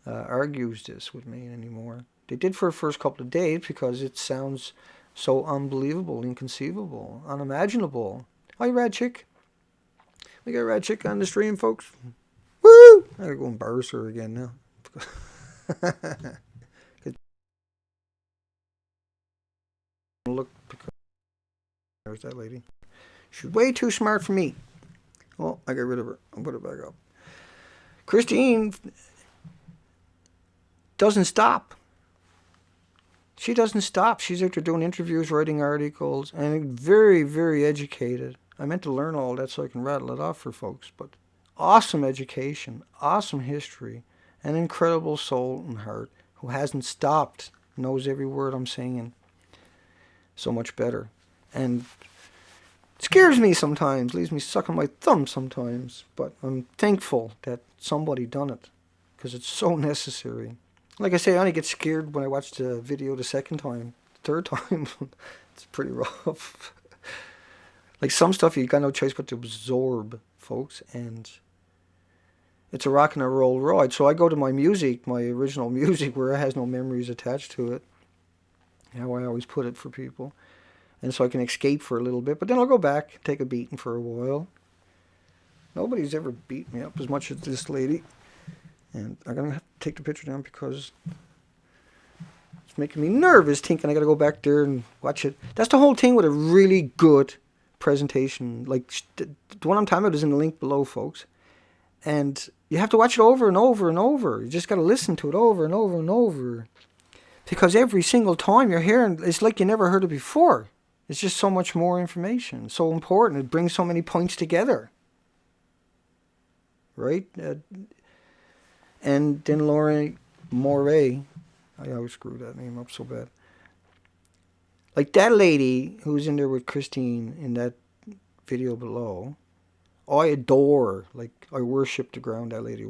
[SPEAKER 1] argues this with me anymore. They did for the first couple of days because it sounds so unbelievable, inconceivable, unimaginable. Hi, Rad Chick. We got Rad Chick on the stream, folks. Woo! I gotta go embarrass her again now. Look, because there's that lady. She's way too smart for me. Oh, I got rid of her. I'll put her back up. Christine doesn't stop. She doesn't stop. She's out there doing interviews, writing articles, and very, very educated. I meant to learn all that so I can rattle it off for folks, but awesome education, awesome history, an incredible soul and heart who hasn't stopped, knows every word I'm saying so much better. And it scares me sometimes, leaves me sucking my thumb sometimes, but I'm thankful that somebody done it because it's so necessary. Like I say, I only get scared when I watch the video the second time. The third time, it's pretty rough. Like some stuff you got no choice but to absorb, folks, and it's a rock and a roll ride. So I go to my music, my original music, where it has no memories attached to it, how I always put it for people, and so I can escape for a little bit, but then I'll go back, take a beating for a while. Nobody's ever beat me up as much as this lady, and I'm going to have to take the picture down because it's making me nervous thinking I got to go back there and watch it. That's the whole thing with a really good presentation. Like the one I'm talking about is in the link below, folks. And you have to watch it over and over and over. You just got to listen to it over and over and over. Because every single time you're hearing, it's like you never heard it before. It's just so much more information. So important. It brings so many points together. Right? And then Laurie Moray, I always screw that name up so bad. Like that lady who's in there with Christine in that video below, I adore, like, I worship the ground that lady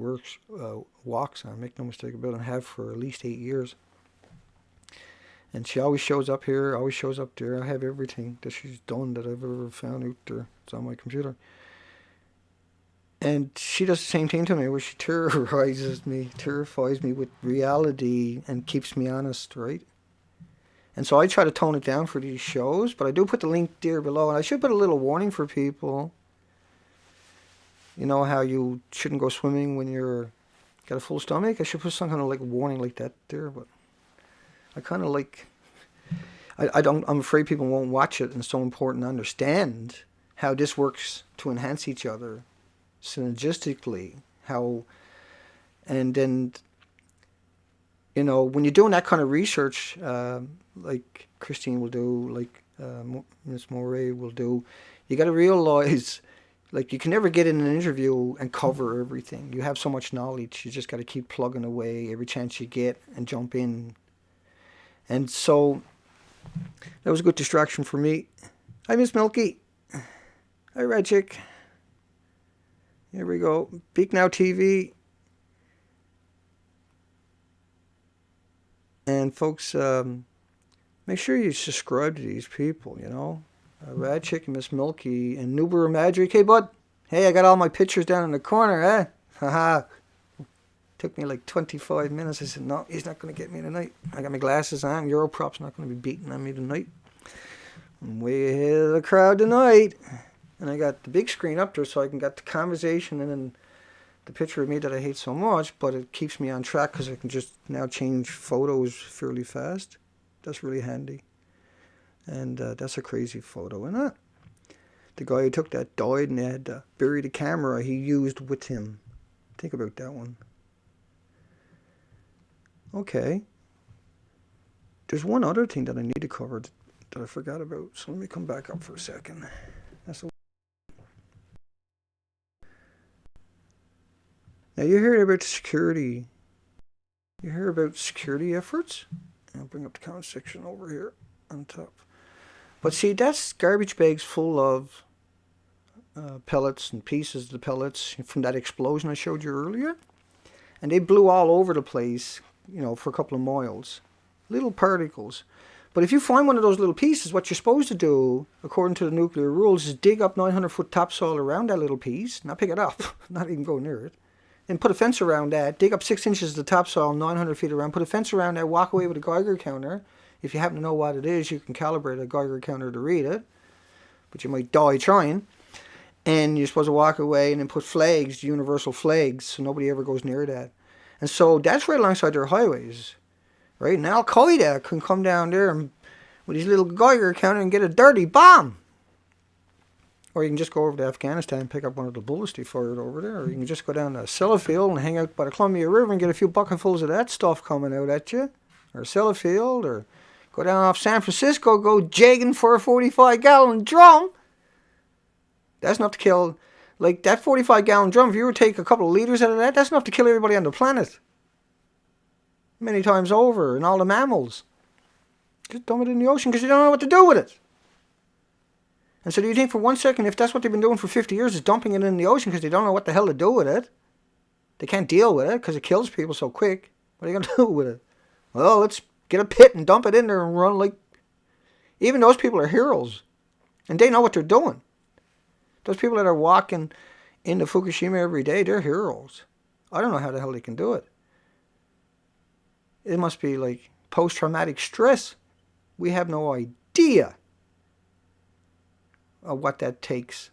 [SPEAKER 1] walks on. Make no mistake about it, and have for at least 8 years. And she always shows up here, always shows up there. I have everything that she's done that I've ever found out there. It's on my computer. And she does the same thing to me, where she terrifies me with reality and keeps me honest, right? And so I try to tone it down for these shows, but I do put the link there below. And I should put a little warning for people. You know how you shouldn't go swimming when you're got a full stomach? I should put some kind of like warning like that there, but I kind of like, I'm afraid people won't watch it, and it's so important to understand how this works to enhance each other synergistically. And then, when you're doing that kind of research, like Christine will do, like Miss Moray will do, you got to realize, like, you can never get in an interview and cover everything. You have so much knowledge, you just got to keep plugging away every chance you get and jump in. And so that was a good distraction for me. Hi, Miss Milky. Hi, Red Chick. Here we go. Peak Now TV. And folks, make sure you subscribe to these people, Rad Chick and Miss Milky and Nuber Magic. Hey, bud. Hey, I got all my pictures down in the corner, eh? Haha. Took me like 25 minutes. I said, no, he's not going to get me tonight. I got my glasses on. Europrop's not going to be beating on me tonight. I'm way ahead of the crowd tonight. And I got the big screen up there so I can get the conversation and then the picture of me that I hate so much, but it keeps me on track because I can just now change photos fairly fast. That's really handy. And that's a crazy photo, isn't it? The guy who took that died and they had to bury the camera he used with him. Think about that one. Okay. There's one other thing that I need to cover that I forgot about, so let me come back up for a second. Now you hear about security. You hear about security efforts? I'll bring up the comment section over here on top. But see, that's garbage bags full of pellets and pieces of the pellets from that explosion I showed you earlier. And they blew all over the place, for a couple of miles. Little particles. But if you find one of those little pieces, what you're supposed to do, according to the nuclear rules, is dig up 900-foot topsoil around that little piece, not pick it up, not even go near it, and put a fence around that, dig up 6 inches of the topsoil, 900 feet around, put a fence around that, walk away with a Geiger counter. If you happen to know what it is, you can calibrate a Geiger counter to read it, but you might die trying. And you're supposed to walk away and then put flags, universal flags, so nobody ever goes near that. And so that's right alongside their highways, right? And Al-Qaeda can come down there and, with his little Geiger counter and get a dirty bomb. Or you can just go over to Afghanistan and pick up one of the bullets they fired over there. Or you can just go down to Sellafield and hang out by the Columbia River and get a few bucketfuls of that stuff coming out at you. Or Sellafield, or go down off San Francisco, go jigging for a 45-gallon drum. That's enough to kill, like that 45-gallon drum, if you were to take a couple of liters out of that, that's enough to kill everybody on the planet. Many times over, and all the mammals. Just dump it in the ocean because you don't know what to do with it. And so do you think for 1 second, if that's what they've been doing for 50 years, is dumping it in the ocean because they don't know what the hell to do with it? They can't deal with it because it kills people so quick. What are you going to do with it? Well, let's get a pit and dump it in there and run like... Even those people are heroes. And they know what they're doing. Those people that are walking into Fukushima every day, they're heroes. I don't know how the hell they can do it. It must be like post-traumatic stress. We have no idea of what that takes.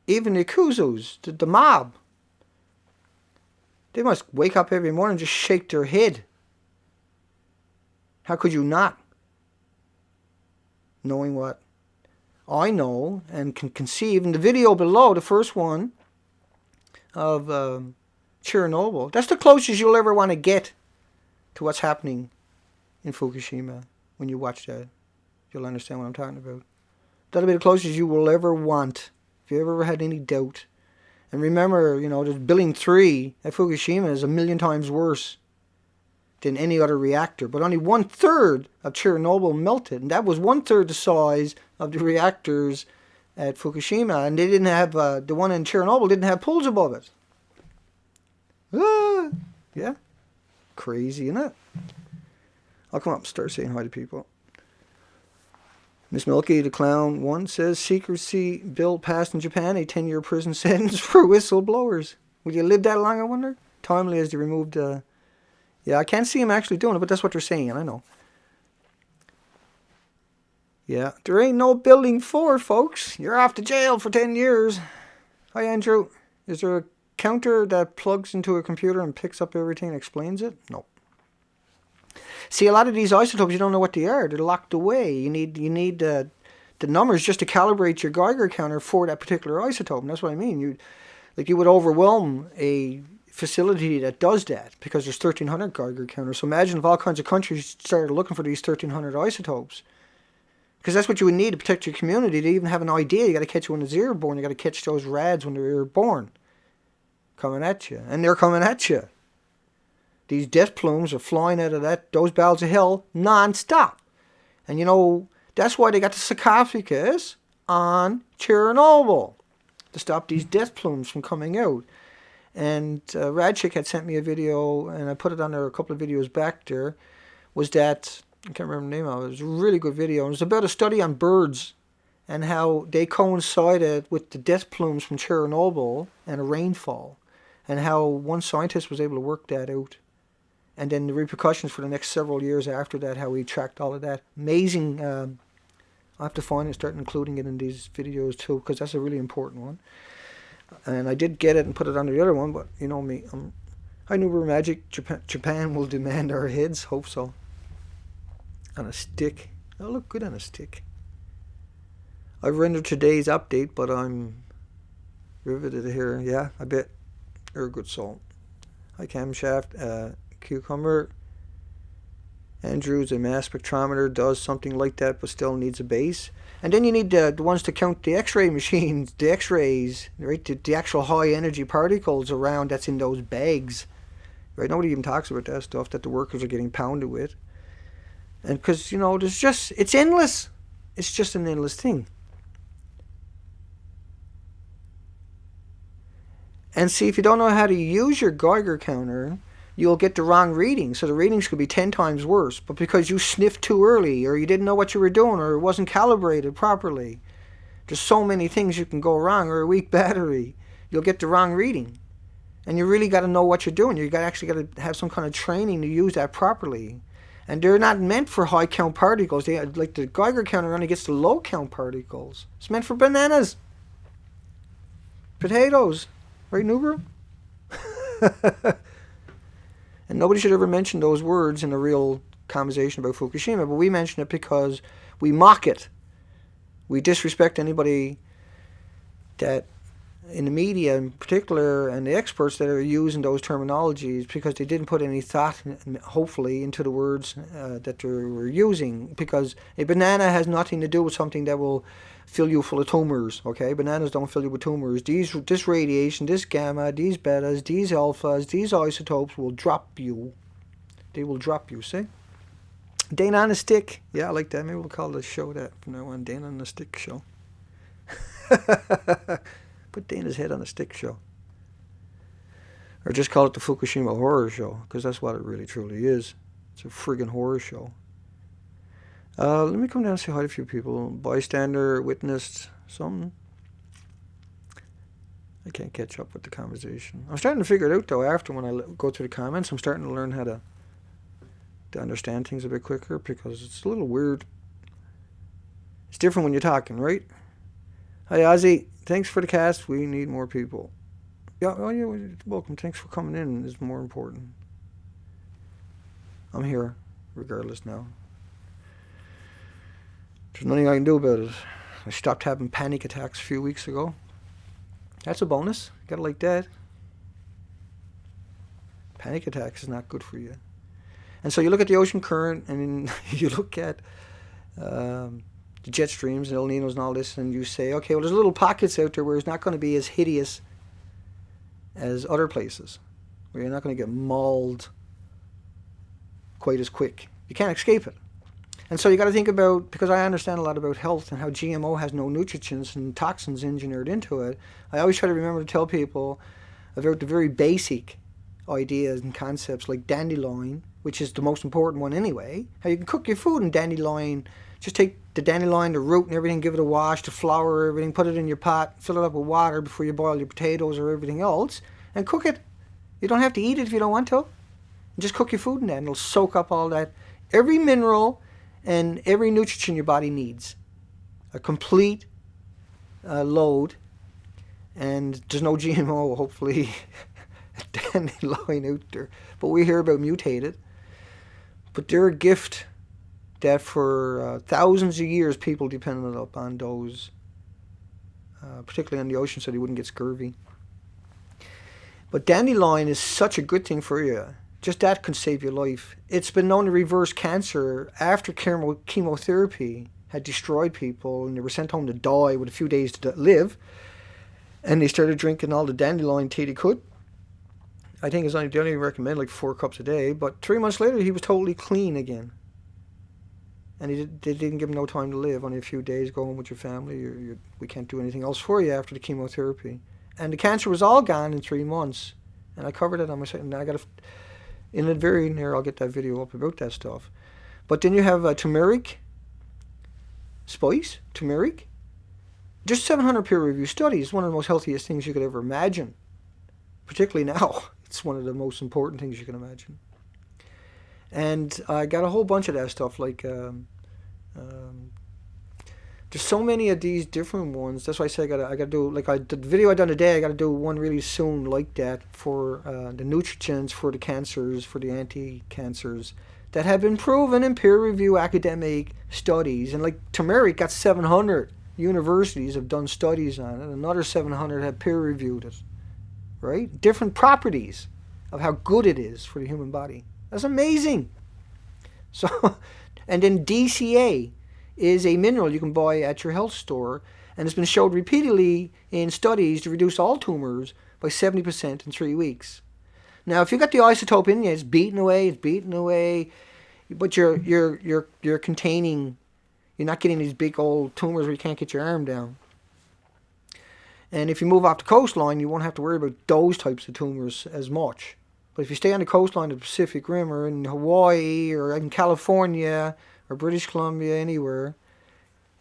[SPEAKER 1] Even the Yakuzos, the mob, they must wake up every morning and just shake their head. How could you not? Knowing what I know and can conceive. In the video below, the first one of Chernobyl, that's the closest you'll ever want to get to what's happening in Fukushima. When you watch that, you'll understand what I'm talking about. That'll be the closest you will ever want, if you ever had any doubt. And remember, there's Building 3 at Fukushima is 1,000,000 times worse than any other reactor. But only 1/3 of Chernobyl melted. And that was 1/3 the size of the reactors at Fukushima, and they didn't have, the one in Chernobyl didn't have pools above it. Ah, yeah. Crazy, isn't it? I'll come up and start saying hi to people. Miss Milky, the Clown 1 says, secrecy bill passed in Japan, a 10-year prison sentence for whistleblowers. Would you live that long, I wonder? Timely as they removed... yeah, I can't see him actually doing it, but that's what they're saying, I know. Yeah, there ain't no building 4, folks. You're off to jail for 10 years. Hi, Andrew. Is there a counter that plugs into a computer and picks up everything and explains it? No. See, a lot of these isotopes, you don't know what they are. They're locked away. You need the numbers just to calibrate your Geiger counter for that particular isotope. And that's what I mean. You would overwhelm a facility that does that because there's 1,300 Geiger counters. So imagine if all kinds of countries started looking for these 1,300 isotopes. Because that's what you would need to protect your community. To even have an idea, you got to catch when they're born. You got to catch those rads when they're born, coming at you, and they're coming at you. These death plumes are flying out of those bowels of hell non-stop. And you know, that's why they got the sarcophagus on Chernobyl, to stop these death plumes from coming out. And Radchick had sent me a video, and I put it on there a couple of videos back there, was that, I can't remember the name of it, it was a really good video. It was about a study on birds and how they coincided with the death plumes from Chernobyl and a rainfall, and how one scientist was able to work that out. And then the repercussions for the next several years after that, how he tracked all of that. Amazing. I'll have to find it and start including it in these videos too, because that's a really important one. And I did get it and put it under the other one, but you know me. I knew we were magic. Japan will demand our heads. Hope so. On a stick. That'll look good on a stick. I've rendered today's update, but I'm riveted here. Yeah, I bet. You're a good soul. Hi, Camshaft. Cucumber. Andrew's a mass spectrometer does something like that, but still needs a base. And then you need the ones to count the X-ray machines, the X-rays, right? The actual high energy particles around that's in those bags, right? Nobody even talks about that stuff that the workers are getting pounded with. And because, you know, it's endless. It's just an endless thing. And see, if you don't know how to use your Geiger counter, you'll get the wrong reading. So the readings could be 10 times worse. But because you sniffed too early, or you didn't know what you were doing, or it wasn't calibrated properly, there's so many things you can go wrong, or a weak battery, you'll get the wrong reading. And you really got to know what you're doing. You actually got to have some kind of training to use that properly. And they're not meant for high count particles. Like the Geiger counter only gets the low count particles. It's meant for bananas, potatoes, right, Nubra? And nobody should ever mention those words in a real conversation about Fukushima, but we mention it because we mock it. We disrespect anybody that, in the media in particular, and the experts that are using those terminologies, because they didn't put any thought, hopefully, into the words that they were using. Because a banana has nothing to do with something that will fill you full of tumors, okay? Bananas don't fill you with tumors. This radiation, this gamma, these betas, these alphas, these isotopes will drop you. They will drop you, see? Dana on a stick. Yeah, I like that. Maybe we'll call the show that from now on. Dana on the Stick Show. Put Dana's head on a stick show. Or just call it the Fukushima Horror Show, because that's what it really truly is. It's a friggin' horror show. Let me come down and say hi to a few people. Bystander witnessed something. I can't catch up with the conversation. I'm starting to figure it out, though, after when I go through the comments. I'm starting to learn how to understand things a bit quicker, because it's a little weird. It's different when you're talking, right? Hi, Ozzy. Thanks for the cast. We need more people. Yeah, oh, yeah, welcome. Thanks for coming in. It's more important. I'm here, regardless now. There's nothing I can do about it. I stopped having panic attacks a few weeks ago. That's a bonus. Gotta like that. Panic attacks is not good for you. And so you look at the ocean current, and you look at the jet streams and El Ninos and all this, and you say, okay, well, there's little pockets out there where it's not going to be as hideous as other places, where you're not going to get mauled quite as quick. You can't escape it. And so you got to think about, because I understand a lot about health and how GMO has no nutrients and toxins engineered into it, I always try to remember to tell people about the very basic ideas and concepts like dandelion, which is the most important one anyway. How you can cook your food in dandelion. Just take the dandelion, the root and everything, give it a wash, the flour, everything, put it in your pot, fill it up with water before you boil your potatoes or everything else, and cook it. You don't have to eat it if you don't want to. Just cook your food in that, and it'll soak up all that, every mineral and every nutrient your body needs. A complete load, and there's no GMO, hopefully, dandelion out there. But we hear about mutated. But they're a gift that for thousands of years people depended upon those, particularly on the ocean, so they wouldn't get scurvy. But dandelion is such a good thing for you. Just that can save your life. It's been known to reverse cancer after chemotherapy had destroyed people and they were sent home to die with a few days to live. And they started drinking all the dandelion tea they could. I think they only recommend like 4 cups a day. But 3 months later, he was totally clean again. And they didn't give him no time to live, only a few days, go home with your family. We can't do anything else for you after the chemotherapy. And the cancer was all gone in 3 months. And I covered it on my site. And I got in the very near, I'll get that video up about that stuff. But then you have turmeric, spice, turmeric. Just 700 peer-reviewed studies. One of the most healthiest things you could ever imagine. Particularly now. It's one of the most important things you can imagine. And I got a whole bunch of that stuff, like there's so many of these different ones. That's why I say I gotta do, like the video I done today, I gotta do one really soon like that for the nutrients, for the cancers, for the anti-cancers that have been proven in peer-reviewed academic studies. And like turmeric got 700 universities have done studies on it. Another 700 have peer-reviewed it. Right? Different properties of how good it is for the human body. That's amazing. So, and then DCA is a mineral you can buy at your health store, and it's been shown repeatedly in studies to reduce all tumors by 70% in 3 weeks. Now, if you got the isotope in you, it's beating away, but you're containing, you're not getting these big old tumors where you can't get your arm down. And if you move off the coastline, you won't have to worry about those types of tumors as much. But if you stay on the coastline of the Pacific Rim or in Hawaii or in California or British Columbia, anywhere,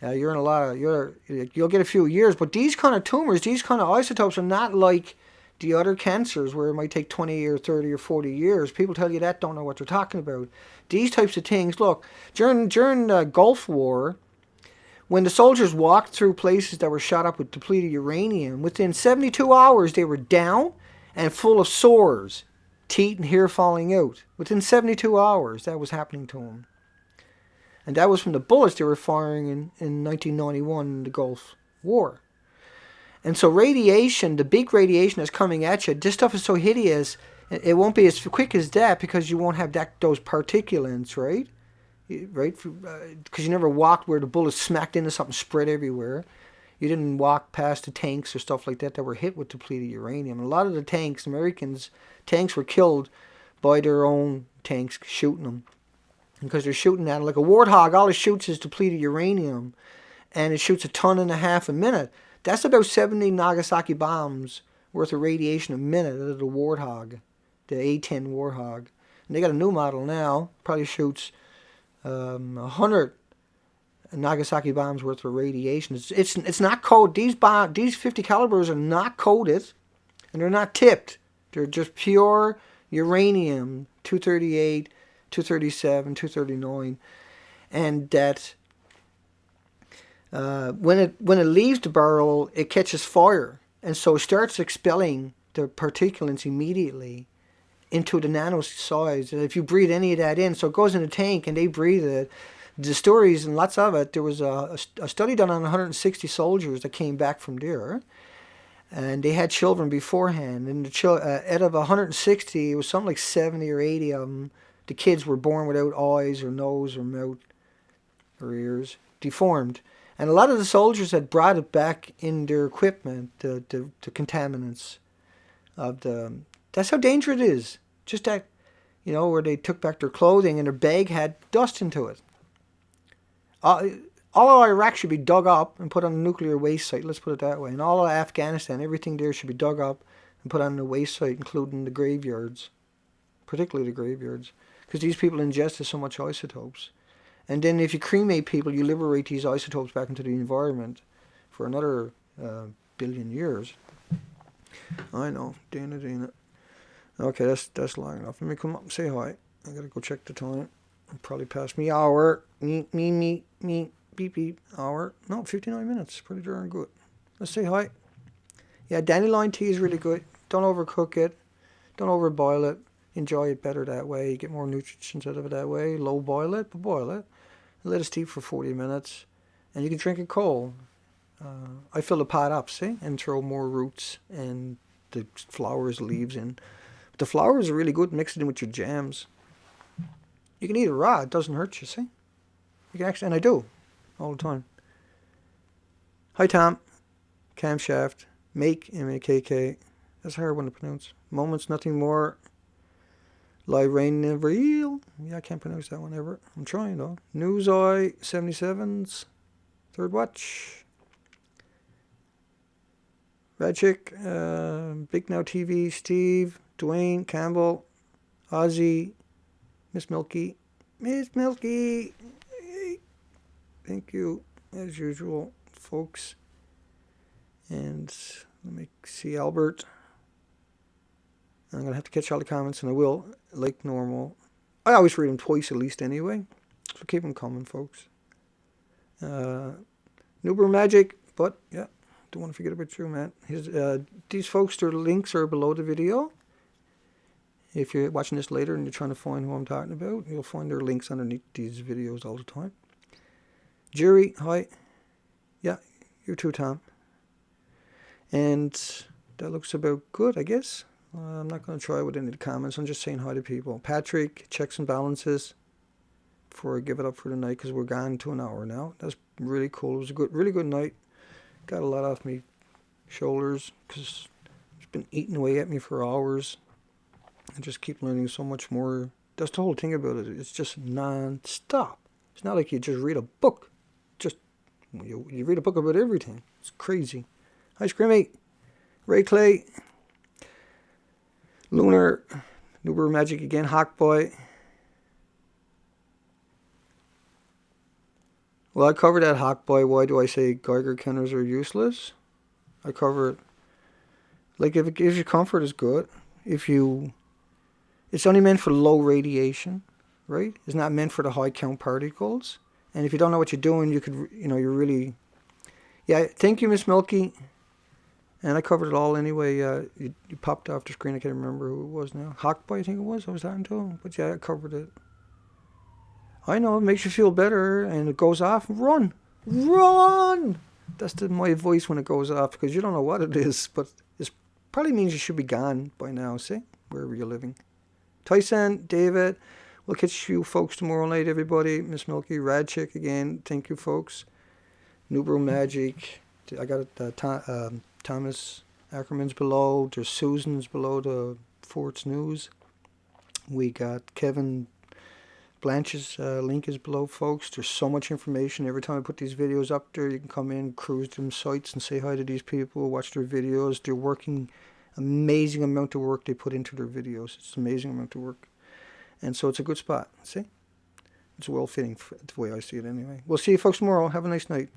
[SPEAKER 1] you're in a lot of, you'll get a few years. But these kind of tumors, these kind of isotopes are not like the other cancers where it might take 20 or 30 or 40 years. People tell you that, don't know what they're talking about. These types of things, look, during the Gulf War, when the soldiers walked through places that were shot up with depleted uranium, within 72 hours they were down and full of sores, teeth and hair falling out. Within 72 hours that was happening to them. And that was from the bullets they were firing in 1991 in the Gulf War. And so radiation, the big radiation that's coming at you, this stuff is so hideous, it won't be as quick as that because you won't have those particulates, right? Right? Because you never walked where the bullet smacked into something, spread everywhere. You didn't walk past the tanks or stuff like that were hit with depleted uranium. And a lot of the tanks, tanks were killed by their own tanks shooting them. Because they're shooting at it like a warthog. All it shoots is depleted uranium. And it shoots 1.5 tons a minute. That's about 70 Nagasaki bombs worth of radiation a minute out of the warthog. The A-10 warthog. And they got a new model now. Probably shoots 100 Nagasaki bombs worth of radiation. It's not coded. These 50 calibers are not coded, and they're not tipped. They're just pure uranium, 238, 237, 239, and that when it leaves the barrel, it catches fire, and so it starts expelling the particulates immediately into the nano size. And if you breathe any of that in, so it goes in the tank and they breathe it. The stories, and lots of it, there was a study done on 160 soldiers that came back from there, and they had children beforehand, and out of 160, it was something like 70 or 80 of them, the kids were born without eyes or nose or mouth or ears, deformed. And a lot of the soldiers had brought it back in their equipment, the contaminants of the... That's how dangerous it is. Just that, where they took back their clothing and their bag had dust into it. All of Iraq should be dug up and put on a nuclear waste site. Let's put it that way. And all of Afghanistan, everything there should be dug up and put on a waste site, including the graveyards, particularly the graveyards, because these people ingested so much isotopes. And then if you cremate people, you liberate these isotopes back into the environment for another billion years. I know, Dana. Okay, that's long enough. Let me come up and say hi. I gotta go check the time. I'll probably past me hour. Me, beep, beep, hour. No, 59 minutes. Pretty darn good. Let's say hi. Yeah, dandelion tea is really good. Don't overcook it. Don't overboil it. Enjoy it better that way. You get more nutrients out of it that way. Low boil it, but boil it. Let it steep for 40 minutes. And you can drink it cold. I fill the pot up, see? And throw more roots and the flowers, leaves in. But the flowers are really good. Mix it in with your jams. You can eat it raw. It doesn't hurt you, see? You can actually, and I do. All the time. Hi, Tom. Camshaft. Make, M-A-K-K. That's a hard one to pronounce. Moments, nothing more. Live rain never real. Yeah, I can't pronounce that one ever. I'm trying, though. News Eye 77's. Third watch. Radchick. Big Now TV. Steve. Dwayne. Campbell. Ozzy. Miss Milky. Miss Milky. Thank you, as usual, folks. And let me see Albert. I'm going to have to catch all the comments, and I will, like normal. I always read them twice at least anyway, so keep them coming, folks. Nuber Magic, but yeah, don't want to forget about you, man. These folks, their links are below the video. If you're watching this later and you're trying to find who I'm talking about, you'll find their links underneath these videos all the time. Jerry, hi. Yeah, you too, Tom. And that looks about good, I guess. I'm not going to try with any of the comments. I'm just saying hi to people. Patrick, checks and balances before I give it up for the night, because we're gone to an hour now. That's really cool. It was a really good night. Got a lot off me shoulders because it's been eating away at me for hours. I just keep learning so much more. That's the whole thing about it. It's just non-stop. It's not like you just read a book. You read a book about everything. It's crazy. Hi, Scrimmy. Ray Clay. Lunar. Nuber Magic again. Hawkboy. Well, I covered that Hawkboy. Why do I say Geiger counters are useless? I cover it. Like, if it gives you comfort, it's good. It's only meant for low radiation, right? It's not meant for the high count particles. And if you don't know what you're doing, you're really... Yeah, thank you, Miss Milky. And I covered it all anyway. You popped off the screen. I can't remember who it was now. Hawkboy, I think it was. I was talking to him. But yeah, I covered it. I know, it makes you feel better. And it goes off. Run! Run! That's my voice when it goes off, because you don't know what it is. But it probably means you should be gone by now, see? Wherever you're living. Tyson, David... We'll catch you folks tomorrow night, everybody. Miss Milky, Radchick again. Thank you, folks. Nubro Magic. I got Thomas Ackerman's below. There's Susan's below the Forts News. We got Kevin Blanche's link is below, folks. There's so much information. Every time I put these videos up there, you can come in, cruise them sites, and say hi to these people, watch their videos. They're working amazing amount of work they put into their videos. It's an amazing amount of work. And so it's a good spot, see? It's well-fitting the way I see it anyway. We'll see you folks tomorrow. Have a nice night.